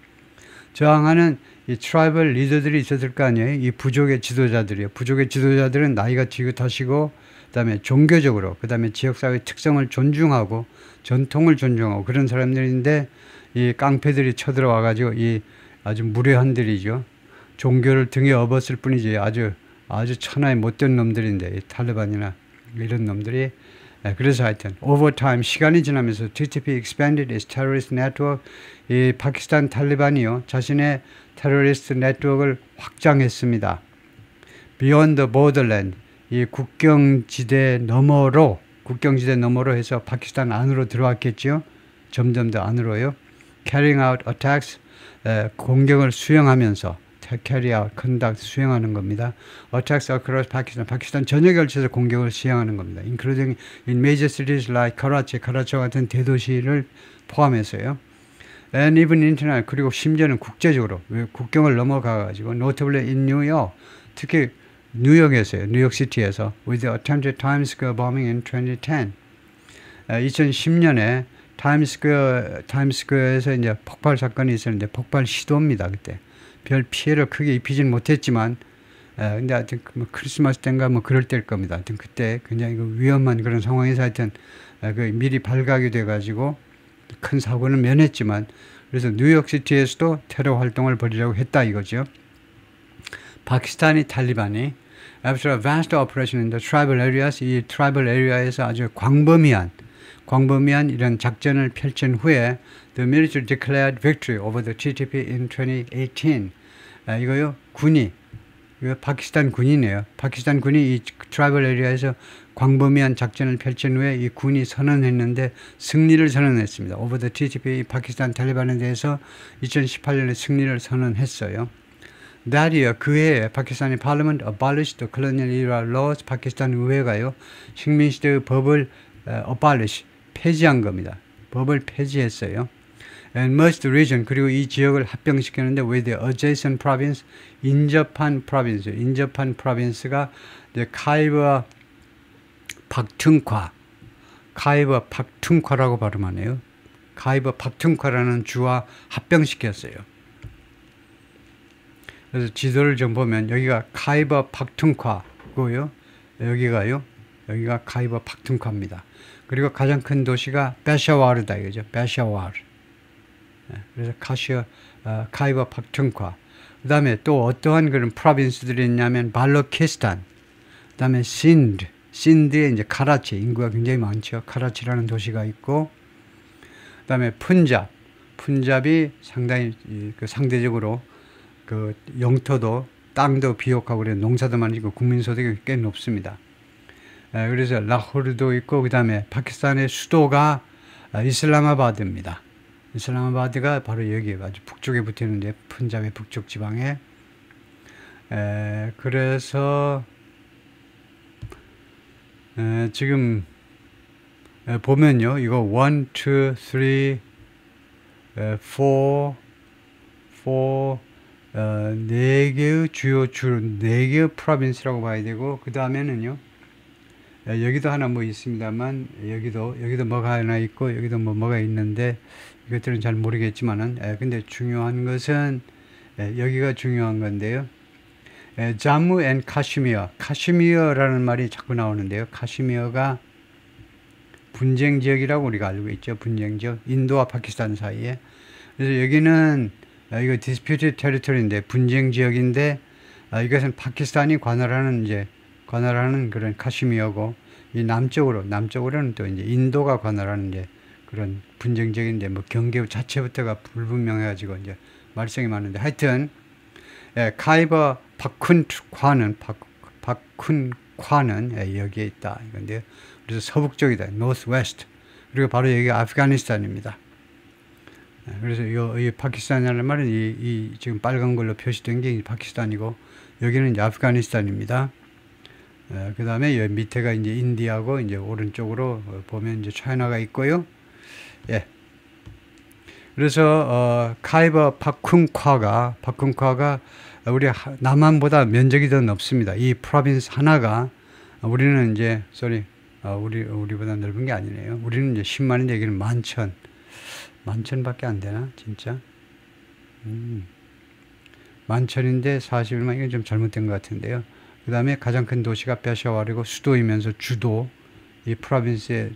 Speaker 1: 이 트라이벌 리더들이 있었을 거 아니에요. 이 부족의 지도자들이요. 부족의 지도자들은 나이가 지긋하시고 그다음에 종교적으로 그다음에 지역사회의 특성을 존중하고 전통을 존중하고 그런 사람들인데 이 깡패들이 쳐들어와 가지고 이 아주 무례한들이죠. 종교를 등에 업었을 뿐이지 아주 천하의 못된 놈들인데 이 탈리반이나 이런 놈들이 그래서 하여튼 over time 시간이 지나면서 TTP expanded its terrorist network 이 파키스탄 탈리반이요 자신의 테러리스트 네트워크를 확장했습니다. Beyond the borderland 이 국경지대 너머로 해서 파키스탄 안으로 들어왔겠죠. 점점 더 안으로요. Carrying out attacks 공격을 수행하면서 carry out, conduct, 수행하는 겁니다. Attacks across Pakistan, 파키스탄 전역에 걸쳐서 공격을 수행하는 겁니다. Including in major cities like 카라치와 같은 대도시를 포함해서요. And even international, 그리고 심지어는 국제적으로 국경을 넘어가가지고 notably in New York, 특히 뉴욕에서요. 뉴욕시티에서 with the attempted Times Square bombing in 2010. 2010년에 타임스퀘어에서 이제 폭발 사건이 있었는데 폭발 시도입니다. 그때 별 피해를 크게 입히진 못했지만 근데 하여튼 뭐 크리스마스 때인가 뭐 그럴 때일 겁니다. 하여튼 그때 굉장히 위험한 그런 상황에서 하여튼 미리 발각이 돼가지고 큰 사고는 면했지만 그래서 뉴욕시티에서도 테러 활동을 벌이려고 했다 이거죠. 파키스탄이 탈리반이 After a vast operation in the tribal areas, 이 tribal area에서 아주 광범위한 이런 작전을 펼친 후에 the military declared victory over the TTP in 2018. 이거요, 이거 파키스탄 군이네요. 파키스탄 군이 이 트라이벌 에리아에서 광범위한 작전을 펼친 후에 이 군이 선언했는데 승리를 선언했습니다. Over the TTP, 파키스탄 탈리반에 대해서 2018년에 승리를 선언했어요. That year, 그 해에 파키스탄의 Parliament abolished the colonial era laws. 파키스탄 의회가요, 식민시대의 법을 abolish, 폐지한 겁니다. 법을 폐지했어요. And merged the region, 그리고 이 지역을 합병시켰는데 with the adjacent province, 인접한 province가 이제 카이버 박퉁콰라고 발음하네요. 카이버 박퉁콰라는 주와 합병시켰어요. 그래서 지도를 좀 보면 여기가 카이버 박퉁콰고요. 여기가 카이버 박퉁콰입니다. 그리고 가장 큰 도시가 페샤와르다 이거죠. 페샤와르. 그래서 카이버 박퉁콰. 그 다음에 또 어떠한 그런 프로빈스들이 있냐면 발로키스탄, 그 다음에 신드에 이제 카라치, 인구가 굉장히 많죠. 카라치라는 도시가 있고, 그 다음에 푼잡이 상당히 상대적으로 그 영토도 땅도 비옥하고 그래 농사도 많고 국민소득이 꽤 높습니다. 그래서 라호르도 있고, 그 다음에 파키스탄의 수도가 이슬라마바드입니다. 이슬라마바드가 바로 여기 아주 북쪽에 붙어 있는데 푼잡의 북쪽 지방에. 그래서 지금 보면요, 이거 1, 2, 3, 4, 4개의 주요 4개의 프로빈스라고 봐야 되고, 그 다음에는요, 여기도 하나 뭐 있습니다만, 여기도 뭐가 하나 있고, 여기도 뭐가 있는데, 이것들은 잘 모르겠지만은, 근데 중요한 것은, 여기가 중요한 건데요. 자무 앤 카시미어라는 말이 자꾸 나오는데요. 카시미어가 분쟁 지역이라고 우리가 알고 있죠. 분쟁 지역. 인도와 파키스탄 사이에. 그래서 여기는, 이거 disputed territory인데, 분쟁 지역인데, 이것은 파키스탄이 관할하는 그런 카시미어고, 이 남쪽으로는 또 이제 인도가 관할하는 이제 그런 분쟁 지역인데, 뭐 경계 자체부터가 불분명해가지고 이제 말썽이 많은데, 하여튼, 카이버 박쿤콰는 여기에 있다 이건데요. 그래서 서북쪽이다, northwest. 그리고 바로 여기가 아프가니스탄입니다. 그래서 이 파키스탄이라는 말은 이 지금 빨간 걸로 표시된 게 파키스탄이고, 여기는 이제 아프가니스탄입니다. 그 다음에 여기 밑에가 이제 인디아고, 이제 오른쪽으로 보면 이제 차이나가 있고요. 예. 그래서 카이버 박쿵콰가 우리 남한보다 면적이 더 넓습니다. 이 프로빈스 하나가, 우리는 이제 우리보다 넓은 게 아니네요. 우리는 이제 10만인데 여기는 11,000밖에 안 되나 진짜? 11,000인데 41만, 이건 좀 잘못된 것 같은데요. 그 다음에 가장 큰 도시가 페샤와르고, 수도이면서 이 프로빈스의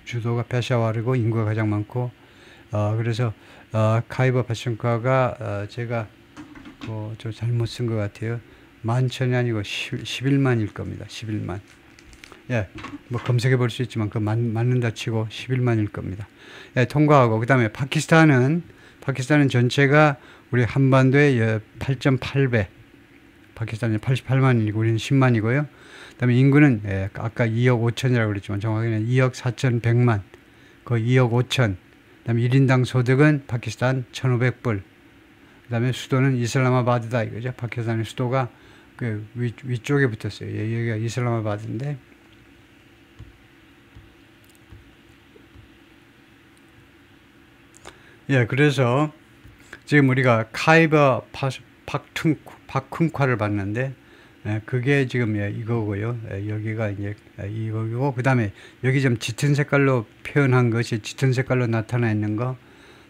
Speaker 1: 주도가 페샤와르고, 인구가 가장 많고, 그래서 카이버 박퉁콰가 제가 저 잘못 쓴 것 같아요. 11,000이 아니고 11만일 겁니다. 11만. 예, 뭐 검색해 볼 수 있지만 맞는다 치고 11만일 겁니다. 예, 통과하고, 그 다음에 파키스탄은 전체가 우리 한반도의 8.8배. 파키스탄이 88만이고 우리는 10만이고요. 그 다음에 인구는 아까 2억 5천이라고 그랬지만 정확히는 2억 4,100만, 거의 2억 5천. 그 다음에 1인당 소득은 파키스탄 1,500불. 그 다음에 수도는 이슬라마바드다 이거죠. 파키스탄의 수도가 그 위쪽에 붙었어요. 여기가 이슬라마바드인데, 예, 그래서 지금 우리가 카이버 박퉁콰를 봤는데, 그게 지금 이거고요. 여기가 이제 이거고, 그 다음에 여기 좀 짙은 색깔로 표현한 것이, 짙은 색깔로 나타나 있는 거,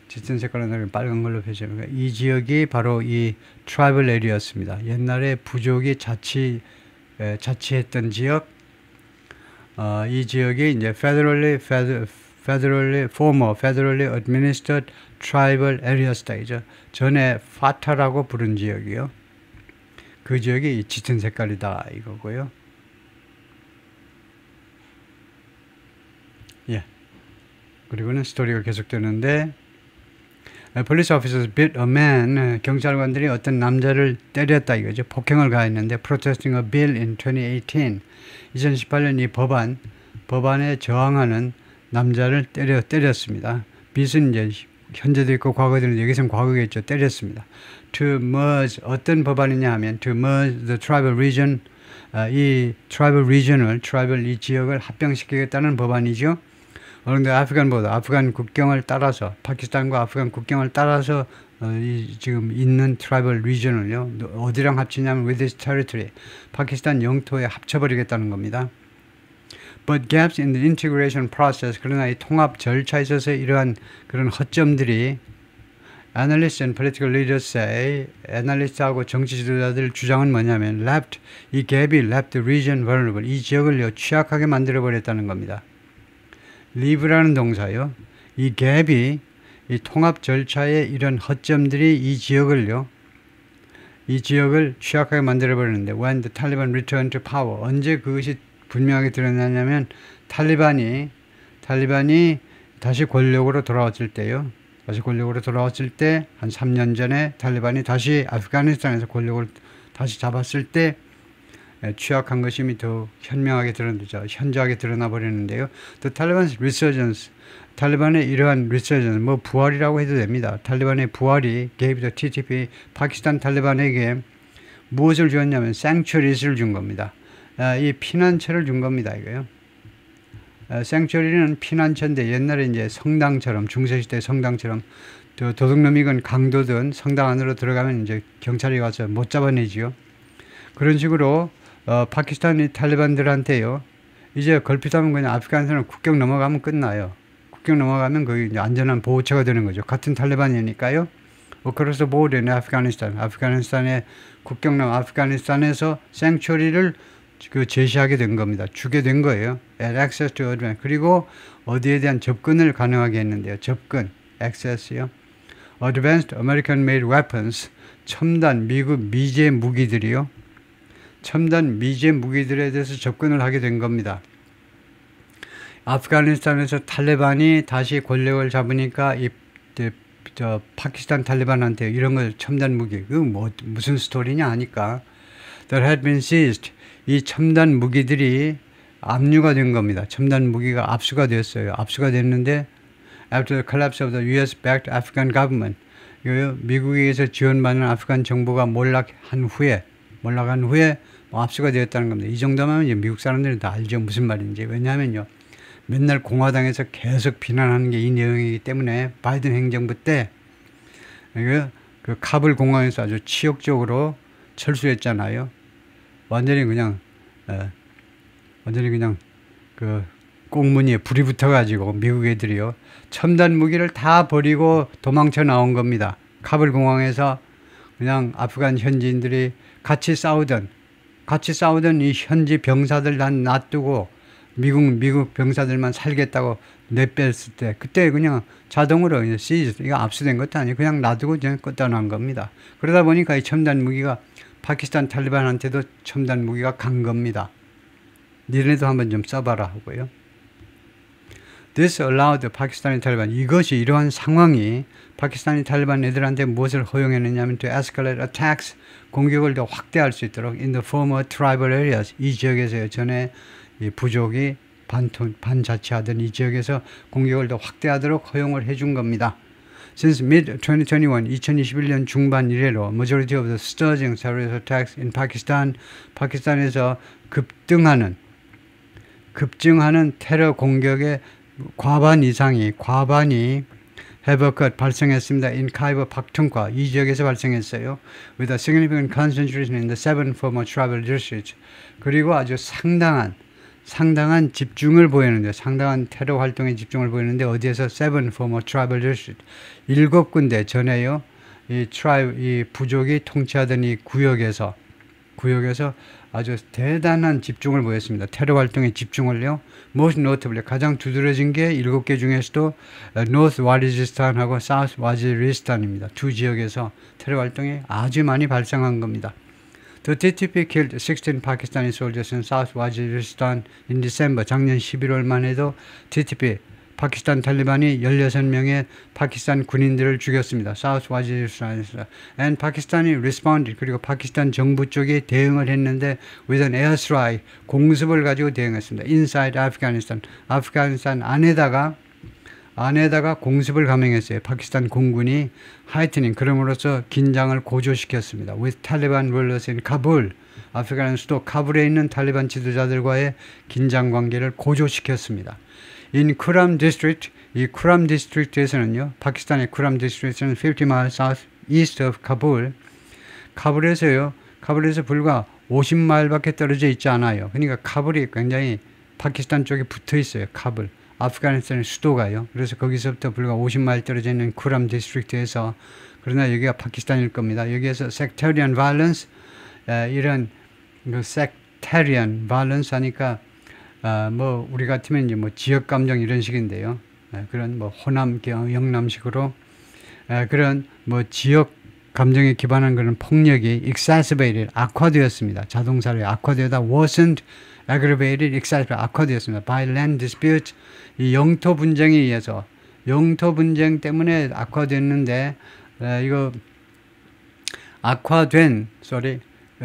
Speaker 1: 짙은 색깔로 빨간 걸로 표시합니다. 이 지역이 바로 이 트라이벌 에리어였습니다. 옛날에 부족이 자치했던 지역. 이 지역이 이제 former federally administered tribal areas다 이죠. 전에 파타라고 부른 지역이요. 그 지역이 짙은 색깔이다 이거고요. 예. 그리고는 스토리가 계속되는데 police officers beat a man. 경찰관들이 어떤 남자를 때렸다 이거죠. 폭행을 가했는데 protesting a bill in 2018. 2018년 이 법안에 저항하는 남자를 때렸습니다. bit은 이제 현재도 있고 과거도 있는데 여기서는 과거겠죠. 때렸습니다. to merge 어떤 법안이냐 하면 to merge the tribal region. 이 tribal region을 tribal 이 지역을 합병시키겠다는 법안이죠. 그런데 아프간 국경을 따라서 파키스탄과 아프간 국경을 따라서 지금 있는 트라이벌 리전을요 어디랑 합치냐면 with this territory 파키스탄 영토에 합쳐버리겠다는 겁니다. But gaps in the integration process 그러나 이 통합 절차에 있어서 이러한 그런 허점들이 analysts and political leaders say 애널리스트하고 정치 지도자들 주장은 뭐냐면 이 갭이 left the region vulnerable 이 지역을요 취약하게 만들어 버렸다는 겁니다. leave라는 동사요. 이 갭이 이 통합 절차의 이런 허점들이 이 지역을 취약하게 만들어 버리는데 when the Taliban returned to power 언제 그것이 분명하게 드러나냐면 탈리반이 다시 권력으로 돌아왔을 때요. 다시 권력으로 돌아왔을 때 한 3년 전에 탈리반이 다시 아프가니스탄에서 권력을 다시 잡았을 때 취약한 것임이 더 현명하게 드러나죠. 현저하게 드러나 버리는데요. The Taliban's resurgence, 탈리반의 이러한 resurgence, 뭐 부활이라고 해도 됩니다. 탈리반의 부활이 gave the TTP, 파키스탄 탈리반에게 무엇을 주었냐면 sanctuaries를 준 겁니다. 이 피난처를 준 겁니다. 이거요. sanctuary는 피난처인데 옛날에 이제 성당처럼 중세시대 성당처럼 도둑놈이건 강도든 성당 안으로 들어가면 이제 경찰이 와서 못 잡아내지요. 그런 식으로 파키스탄이 탈리반들한테요. 이제 걸핏하면 그냥 아프가니스탄 국경 넘어가면 끝나요. 국경 넘어가면 거기 이제 안전한 보호처가 되는 거죠. 같은 탈리반이니까요. 그래서 보호되는 아프가니스탄의 국경 넘어 아프가니스탄에서 생츄리를 제시하게 된 겁니다. 주게 된 거예요. access to advance. 그리고 어디에 대한 접근을 가능하게 했는데요. 접근, access요. advanced American made weapons. 첨단 미국 미제 무기들이요. 첨단 미제 무기들에 대해서 접근을 하게 된 겁니다. 아프가니스탄에서 탈리반이 다시 권력을 잡으니까 파키스탄 탈리반한테 이런 걸 첨단 무기, 무슨 스토리냐 하니까 that had been seized. 이 첨단 무기들이 압류가 된 겁니다. 첨단 무기가 압수가 됐어요. 압수가 됐는데 after the collapse of the US-backed Afghan government. 미국에서 지원받는 아프간 정부가 몰락한 후에 압수가 되었다는 겁니다. 이 정도면 이제 미국 사람들은 다 알죠. 무슨 말인지. 왜냐하면요. 맨날 공화당에서 계속 비난하는 게 이 내용이기 때문에 바이든 행정부 때 그 카불 공항에서 아주 치욕적으로 철수했잖아요. 완전히 그냥 그 꽁무니에 불이 붙어가지고 미국 애들이요. 첨단 무기를 다 버리고 도망쳐 나온 겁니다. 카불 공항에서 그냥 아프간 현지인들이 같이 싸우던 이 현지 병사들 다 놔두고 미국 병사들만 살겠다고 내뺐을 때 그때 그냥 자동으로 이거 압수된 것도 아니고 그냥 놔두고 그냥 떠난 겁니다. 그러다 보니까 이 첨단 무기가 파키스탄 탈리반한테도 첨단 무기가 간 겁니다. 니네도 한번 좀 써봐라 하고요. This allowed the Pakistani Taliban. 이러한 상황이 파키스탄이 탈리반 애들한테 무엇을 허용했느냐면 to escalate attacks. 공격을 더 확대할 수 있도록 in the former tribal areas. 이 지역에서요. 전에 이 부족이 반자치하던 이 지역에서 공격을 더 확대하도록 허용을 해준 겁니다. Since mid-2021, 2021년 중반 이래로 majority of the surging terrorist attacks in Pakistan, 파키스탄에서 급증하는 테러 공격의 과반이 have occurred, 발생했습니다. in Khyber Pakhtunkhwa, 이 지역에서 발생했어요. with a significant concentration in the seven former tribal districts. 그리고 아주 상당한 집중을 보이는데, 상당한 테러 활동에 집중을 보이는데, 어디에서? seven former tribal districts. 7군데 전에요. 이 부족이 통치하던 이 구역에서 아주 대단한 집중을 보였습니다. 테러 활동에 집중을요. most notably, 가장 두드러진 게 7개 중에서도 North Waziristan하고 South Waziristan입니다. 두 지역에서 테러 활동이 아주 많이 발생한 겁니다. The TTP killed 16 Pakistani soldiers in South Waziristan in December. 작년 11월만 해도 TTP 파키스탄 탈리반이 16명의 파키스탄 군인들을 죽였습니다. South Waziristan. And Pakistani responded. 그리고 파키스탄 정부 쪽이 대응을 했는데 with an airstrike, 공습을 가지고 대응했습니다. Inside Afghanistan. 아프가니스탄 안에다가 공습을 감행했어요. 파키스탄 공군이 하이트닝 그럼으로써 긴장을 고조시켰습니다. With Taliban rulers in Kabul. 아프간 수도 카불에 있는 탈리반 지도자들과의 긴장 관계를 고조시켰습니다. In Kuram District, 이 쿠람 디스트릭트에서는요, 파키스탄의 쿠람 디스트릭트는 50 miles south east of Kabul. 카불에서 불과 50마일밖에 떨어져 있지 않아요. 그러니까 카불이 굉장히 파키스탄 쪽에 붙어 있어요. 카불. 아프가니스탄의 수도가요. 그래서 거기서부터 불과 50마일 떨어져 있는 쿠람 디스트릭트에서, 그러나 여기가 파키스탄일 겁니다. 여기에서 sectarian violence, 이런 sectarian violence 하니까 뭐 우리 같으면 이제 뭐 지역 감정 이런 식인데요. 그런 뭐 호남 영남식으로 그런 뭐 지역 감정에 기반한 그런 폭력이 exacerbated, 악화되었습니다. 자동사로 악화되다 worsened, aggravated, exacerbated, 악화되었습니다. by land dispute, 이 영토 분쟁에 의해서, 영토 분쟁 때문에 악화됐는데 이거 악화된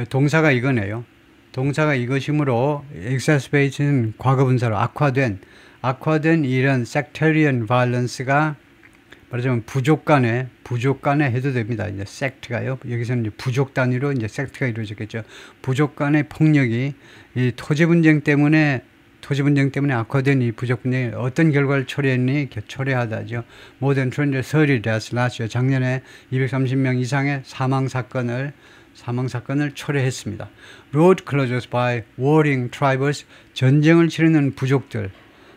Speaker 1: 동사가 이거네요. 동사가 이것이므로 exacerbate는 과거분사로 악화된 이런 sectarian violence가 말하자면 부족 간에 해도 됩니다. 이제 sect가요. 여기서는 이제 부족 단위로 이제 sect가 이루어졌겠죠. 부족 간의 폭력이 이 토지 분쟁 때문에 악화된 이 부족 분쟁이 어떤 결과를 초래하다죠. More than 230 deaths last year. 작년에 230명 이상의 사망 사건을 초래했습니다. Road closures by warring tribes, 전쟁을 치르는 부족들,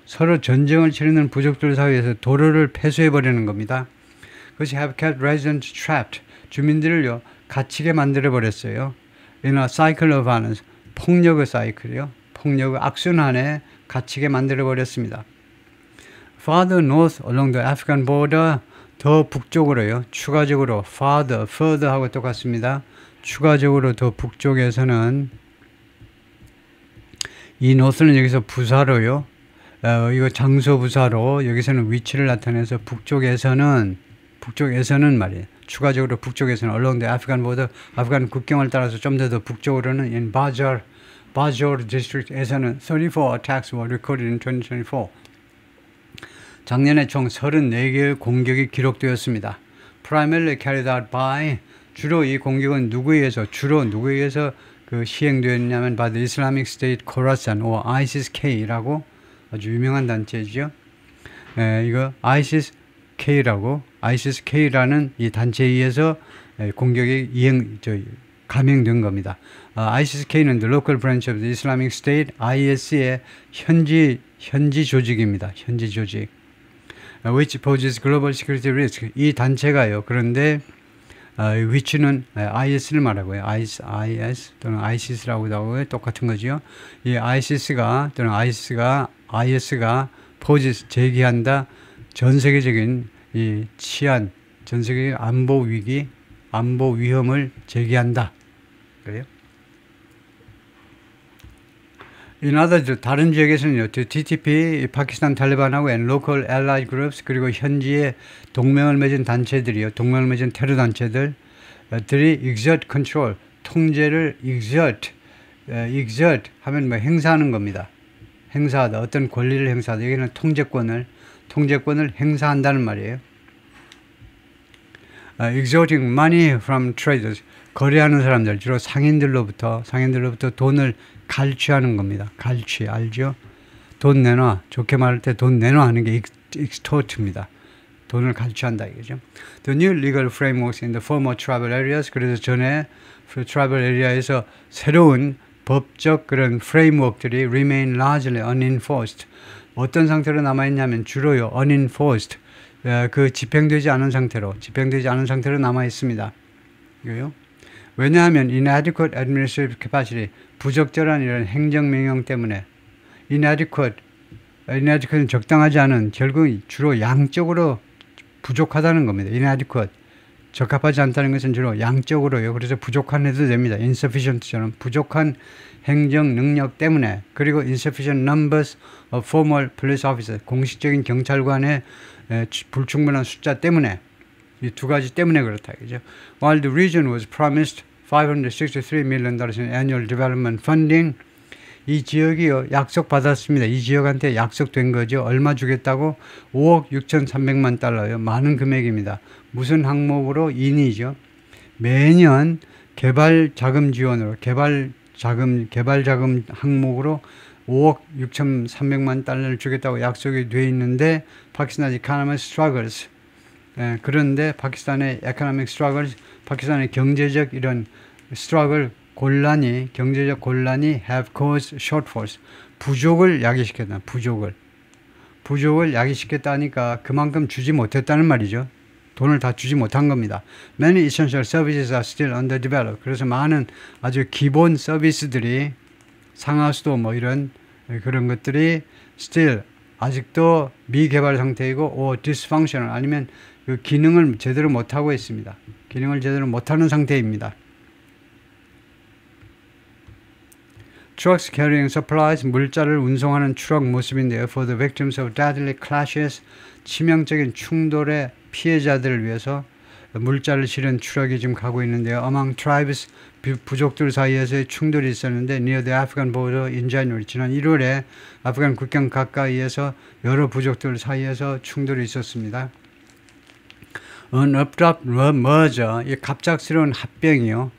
Speaker 1: 서로 전쟁을 치르는 부족들 사이에서 도로를 폐쇄해버리는 겁니다. 그것이 have kept residents trapped, 주민들을요 갇히게 만들어버렸어요. In a cycle of violence, 폭력의 사이클이요. 폭력의 악순환에 갇히게 만들어버렸습니다. Farther north along the Afghan border, 더 북쪽으로요. 추가적으로 further 하고 똑같습니다. 추가적으로 더 북쪽에서는 이 north는 여기서 부사로요. 이거 장소 부사로 여기서는 위치를 나타내서 북쪽에서는 말이에요. 추가적으로 북쪽에서는 along the Afghan border, 아프간 국경을 따라서 좀 더 북쪽으로는 in Bajar district에서는 34 attacks were recorded in 2024. 작년에 총 34개의 공격이 기록되었습니다. Primarily carried out by, 주로 이 공격은 누구에 의해서 그 시행되었냐면 by the Islamic State Khorasan or ISIS-K라고 아주 유명한 단체죠. 이거 ISIS-K라는 이 단체에 의해서 공격이 감행된 겁니다. ISIS-K는 the local branch of the Islamic State, IS의 현지 조직입니다. 현지 조직. Which poses global security risk. 이 단체가요. 그런데 위치는 IS를 말하고요. IS 또는 ISIS라고도 하고요. 똑같은 거죠. 이 ISIS가 poses 제기한다. 전 세계적인 이 치안, 전 세계 안보 위험을 제기한다. 그래요? 다른 지역에서는요, TTP, 파키스탄 탈리반하고 and local allied groups, 그리고 현지의 동맹을 맺은 단체들이요, 동맹을 맺은 테러 단체들이 exert control, 통제를 exert 하면 뭐 행사하는 겁니다. 행사하다, 어떤 권리를 행사하다. 여기는 통제권을 행사한다는 말이에요. extorting money from traders, 거래하는 사람들, 주로 상인들로부터 돈을 갈취하는 겁니다. 갈취, 알죠? 돈 내놔. 좋게 말할 때 돈 내놔 하는 게 extort입니다. 돈을 갈취한다 이거죠. The new legal frameworks in the former tribal areas, 그래서 전에 tribal area에서 새로운 법적 그런 프레임워크들이 remain largely unenforced. 어떤 상태로 남아있냐면 주로요, unenforced. 그 집행되지 않은 상태로 남아 있습니다. 이거요. 왜냐하면 inadequate administrative capacity, 부적절한 이런 행정명령 때문에 inadequate는 적당하지 않은, 결국 주로 양적으로 부족하다는 겁니다. inadequate, 적합하지 않다는 것은 주로 양적으로요. 그래서 부족한 해도 됩니다. insufficient처럼 부족한 행정 능력 때문에, 그리고 insufficient numbers of formal police officers, 공식적인 경찰관의 불충분한 숫자 때문에, 이 두 가지 때문에 그렇다 이죠. While the region was promised $563 million in annual development funding, 이 지역이요 약속받았습니다. 이 지역한테 약속된 거죠. 얼마 주겠다고? 5억 6,300만 달러요. 많은 금액입니다. 무슨 항목으로? 인이죠. 매년 개발 자금 지원으로 개발 자금 항목으로 5억 6,300만 달러를 주겠다고 약속이 돼 있는데 파키스탄 economic struggles, 그런데 파키스탄의 economic struggles, 파키스탄의 경제적 이런 struggle, 곤란이, 경제적 곤란이 have caused shortfalls, 부족을 야기시켰다. 부족을 야기시켰다니까 그만큼 주지 못했다는 말이죠. 돈을 다 주지 못한 겁니다. Many essential services are still underdeveloped. 그래서 많은 아주 기본 서비스들이, 상하수도 뭐 이런 그런 것들이 still 아직도 미개발 상태이고 or dysfunctional, 아니면 그 기능을 제대로 못하고 있습니다. 기능을 제대로 못하는 상태입니다. Trucks carrying supplies, 물자를 운송하는 트럭 모습인데요. For the victims of deadly clashes, 치명적인 충돌의 피해자들을 위해서 물자를 실은 트럭이 지금 가고 있는데요. Among tribes, 부족들 사이에서의 충돌이 있었는데 near the Afghan border in January, 지난 1월에 아프간 국경 가까이에서 여러 부족들 사이에서 충돌이 있었습니다. An abrupt merger, 이 갑작스러운 합병이요.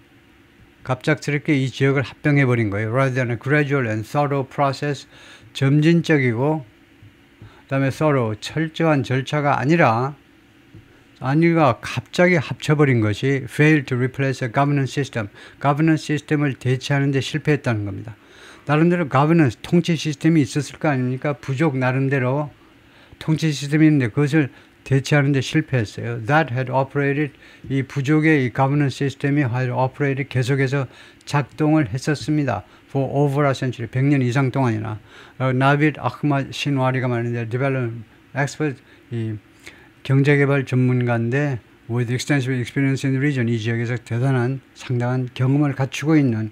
Speaker 1: 갑작스럽게 이 지역을 합병해버린 거예요. Rather than a gradual and thorough process, 점진적이고 그 다음에 thorough, 철저한 절차가 아니라 갑자기 합쳐버린 것이 failed to replace a governance system, governance 시스템을 대체하는 데 실패했다는 겁니다. 나름대로 governance, 통치 시스템이 있었을 거 아닙니까? 부족 나름대로 통치 시스템이 있는데 그것을 대체하는 데 실패했어요. That had operated, 이 부족의 이 governance 시스템이 had operated, 계속해서 작동을 했었습니다. For over a century, 100년 이상 동안이나. 나빗 아흐마드 신와리가 말하는데 development expert, 이 경제개발 전문가인데 with extensive experience in the region, 이 지역에서 대단한 상당한 경험을 갖추고 있는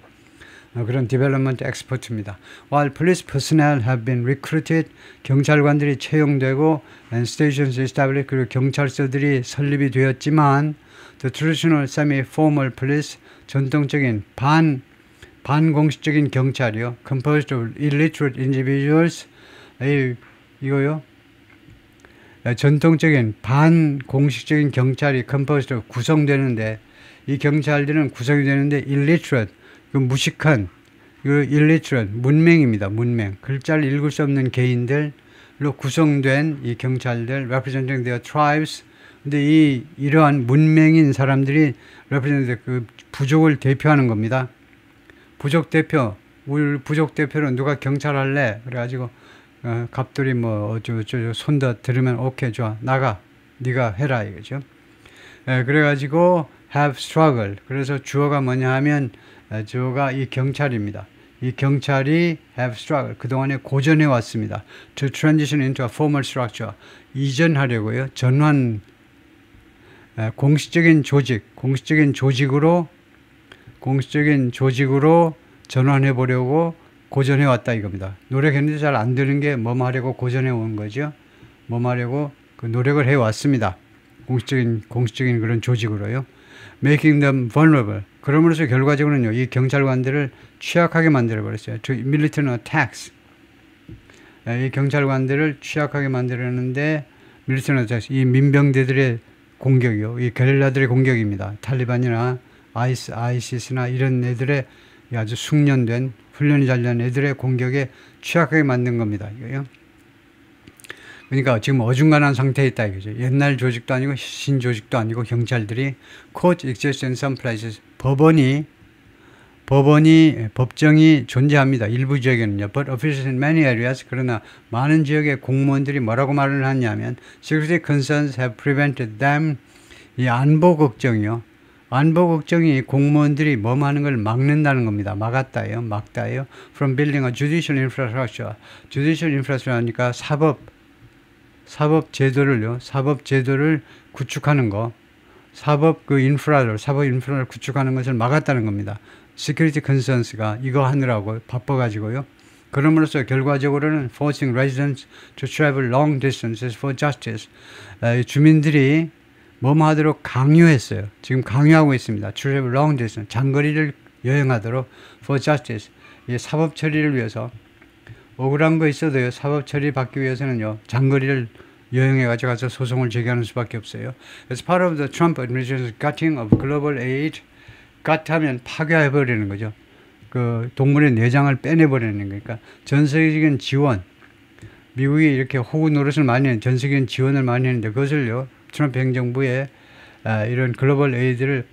Speaker 1: 그런 디벨롭먼트 엑스퍼트입니다. While police personnel have been recruited, 경찰관들이 채용되고 and stations established, 그리고 경찰서들이 설립이 되었지만 the traditional semi-formal police, 전통적인 반공식적인 경찰이요. composed of illiterate individuals, 이거요. 전통적인 반공식적인 경찰이 composed of 구성되는데, 이 경찰들은 구성이 되는데 illiterate, 그 무식한, 그 illiterate, 문맹입니다. 문맹. 글자를 읽을 수 없는 개인들로 구성된 이 경찰들, representing their tribes. 근데 이러한 문맹인 사람들이 representing 그 부족을 대표하는 겁니다. 부족 대표, 우리 부족 대표로 누가 경찰 할래? 그래가지고, 갑돌이 뭐, 어쩌고저쩌고 손다 들으면, 오케이, 좋아. 나가. 네가 해라. 이거죠. 그래가지고, have struggle. 그래서 주어가 뭐냐 하면, 주어가 이 경찰입니다. 이 경찰이 have struggle. 그동안에 고전해 왔습니다. To transition into a formal structure. 이전하려고요. 전환, 공식적인 조직으로 전환해 보려고 고전해 왔다 이겁니다. 노력했는데 잘 안 되는 게 뭐 하려고 고전해 온 거죠. 뭐 하려고 그 노력을 해 왔습니다. 공식적인 그런 조직으로요. Making them vulnerable. 그럼으로써 결과적으로는요, 이 경찰관들을 취약하게 만들어 버렸어요. To military attacks. 이 경찰관들을 취약하게 만들었는데, military attacks, 이 민병대들의 공격이요, 이 게릴라들의 공격입니다. 탈리반이나 아이시스나 이런 애들의 아주 숙련된, 훈련이 잘 된 애들의 공격에 취약하게 만든 겁니다. 이거요. 그러니까 지금 어중간한 상태에 있다 이거죠. 옛날 조직도 아니고 신조직도 아니고 경찰들이 court exists in some places. 법정이 존재합니다. 일부 지역에는요. But officials in many areas. 그러나 많은 지역의 공무원들이 뭐라고 말을 하냐면 security concerns have prevented them. 이 안보 걱정이요. 안보 걱정이 공무원들이 뭐 하는 걸 막는다는 겁니다. 막았다예요. 막다예요. From building a judicial infrastructure. judicial infrastructure 하니까 사법 제도를 구축하는 거. 사법 인프라를 구축하는 것을 막았다는 겁니다. Security concerns가 이거 하느라고 바빠가지고요. 그럼으로써 결과적으로는 forcing residents to travel long distances for justice. 주민들이 뭐뭐 하도록 강요했어요. 지금 강요하고 있습니다. travel long distance, 장거리를 여행하도록 for justice. 이 사법 처리를 위해서 억울한 거 있어도요. 사법 처리 받기 위해서는요. 장거리를 여행해가지고 가서 소송을 제기하는 수밖에 없어요. As part of the Trump administration's cutting of global aid, cut 하면 파괴해버리는 거죠. 그 동물의 내장을 빼내버리는 거니까 전 세계적인 지원, 미국이 이렇게 호구 노릇을 많이 하는 전 세계적인 지원을 많이 했는데 그것을요. 트럼프 행정부의 이런 글로벌 에이드를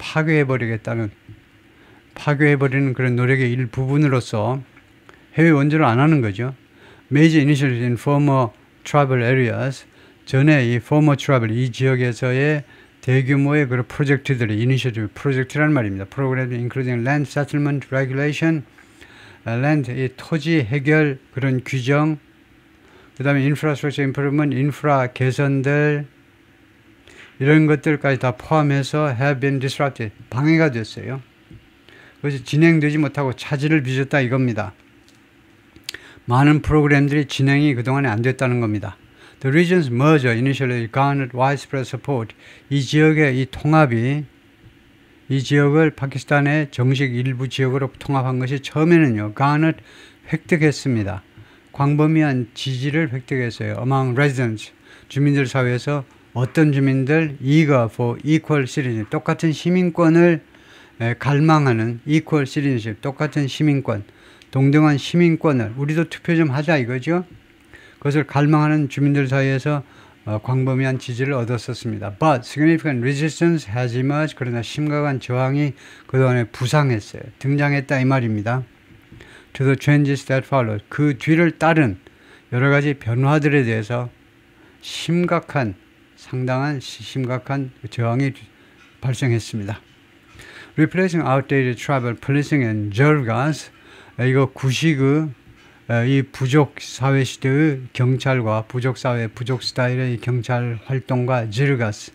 Speaker 1: 파괴해버리는 그런 노력의 일부분으로서 해외 원조를 안 하는 거죠. Major initiatives in former tribal areas, 전에 이 former tribal, 이 지역에서의 대규모의 그런 프로젝트들이 이니셔티브 프로젝트라는 말입니다. 프로그램 including land settlement regulation, land 이 토지 해결 그런 규정, 그다음에 infrastructure improvement, 인프라 개선들 이런 것들까지 다 포함해서 have been disrupted, 방해가 됐어요. 그것이 진행되지 못하고 차질을 빚었다 이겁니다. 많은 프로그램들이 진행이 그동안에 안 됐다는 겁니다. The region's merger initially garnered widespread support. 이 지역의 이 통합이 이 지역을 파키스탄의 정식 일부 지역으로 통합한 것이 처음에는요. garnered 획득했습니다. 광범위한 지지를 획득했어요. Among residents, 주민들 사회에서 어떤 주민들 eager for equal citizenship, 똑같은 시민권을 갈망하는 equal citizenship, 똑같은 시민권, 동등한 시민권을 우리도 투표 좀 하자 이거죠. 그것을 갈망하는 주민들 사이에서 광범위한 지지를 얻었었습니다. But significant resistance has emerged. 그러나 심각한 저항이 그동안에 부상했어요. 등장했다 이 말입니다. To the changes that followed. 그 뒤를 따른 여러 가지 변화들에 대해서 상당한 심각한 저항이 발생했습니다. Replacing outdated tribal policing and jirgas. 이거 구식의 이 부족 사회 시대의 경찰과 부족 사회, 부족 스타일의 경찰 활동과 지르가스를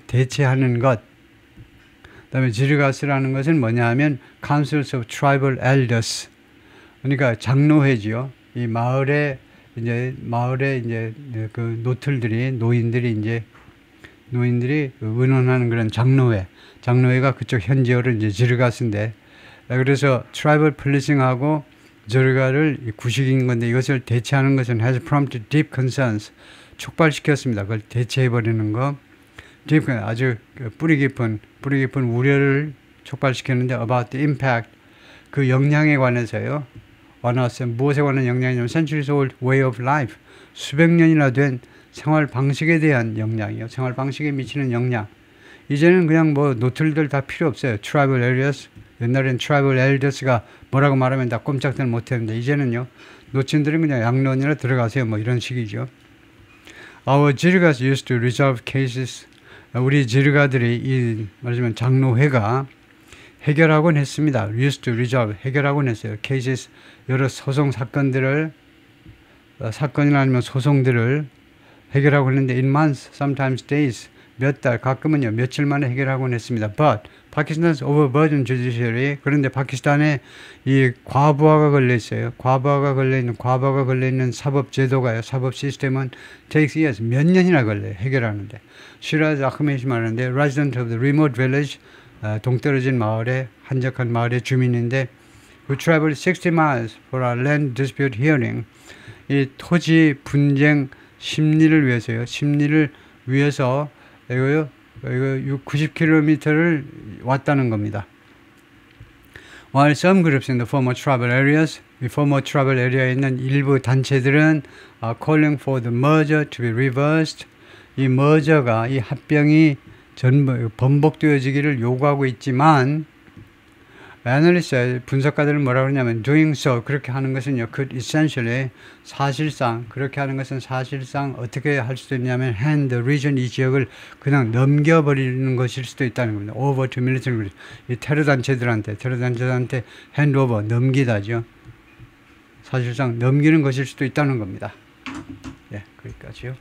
Speaker 1: 대체하는 것. 그다음에 지르가스라는 것은 뭐냐 하면 Councils of Tribal Elders. 그러니까 장로회지요. 이 마을에 이제 그 노인들이 의논하는 그런 장로회가 그쪽 현지어로 이제 지르가스인데 그래서 트라이벌 폴리싱하고 저르가를 구식인 건데 이것을 대체하는 것은 has prompted deep concerns. 촉발시켰습니다. 그걸 대체해버리는 거. deep, 아주 뿌리 깊은 우려를 촉발시켰는데 about the impact, 그 영향에 관해서요. 무엇에 관한 영향이냐면 centuries old way of life. 수백 년이나 된 생활 방식에 대한 영향이요. 생활 방식에 미치는 영향. 이제는 그냥 뭐 노틀들 다 필요 없어요. tribal areas. 옛날엔 트라이벌 엘더스가 뭐라고 말하면 다 꼼짝들 못했는데 이제는요. 노친들은 그냥 양론이나 들어가세요. 뭐 이런 식이죠. Our 지르가s used to resolve cases. 우리 지르가들이 말하자면 장로회가 해결하곤 했습니다. used to resolve, 해결하곤 했어요. cases, 여러 소송 사건이나 아니면 소송들을 해결하고 했는데 in months, sometimes days, 몇 달, 가끔은요, 며칠 만에 해결하곤 했습니다. But Pakistan's overburdened judiciary, 그런데 파키스탄에 이 과부하가 걸려 있어요. 과부하가 걸려 있는 사법 제도가요. 사법 시스템은 takes years, 몇 년이나 걸려요. 해결하는데. 시라즈 아흐메시 말하는데 resident of the remote village, 동떨어진 마을에 한적한 마을의 주민인데 who traveled 60 miles for a land dispute hearing. 이 토지 분쟁 심리를 위해서 이거 90km를 왔다는 겁니다. While some groups in the former tribal areas, 이 former tribal area에 있는 일부 단체들은 are calling for the merger to be reversed. 이 merger가, 이 합병이 번복되어지기를 요구하고 있지만 애널리스트, 분석가들은 뭐라고 그러냐면 doing so, 그렇게 하는 것은요, could essentially, 그렇게 하는 것은 사실상 어떻게 할 수도 있냐면 hand the region, 이 지역을 그냥 넘겨버리는 것일 수도 있다는 겁니다. over to military groups. 이 테러 단체들한테 hand over, 넘기다죠. 사실상 넘기는 것일 수도 있다는 겁니다. 예, 거기까지요.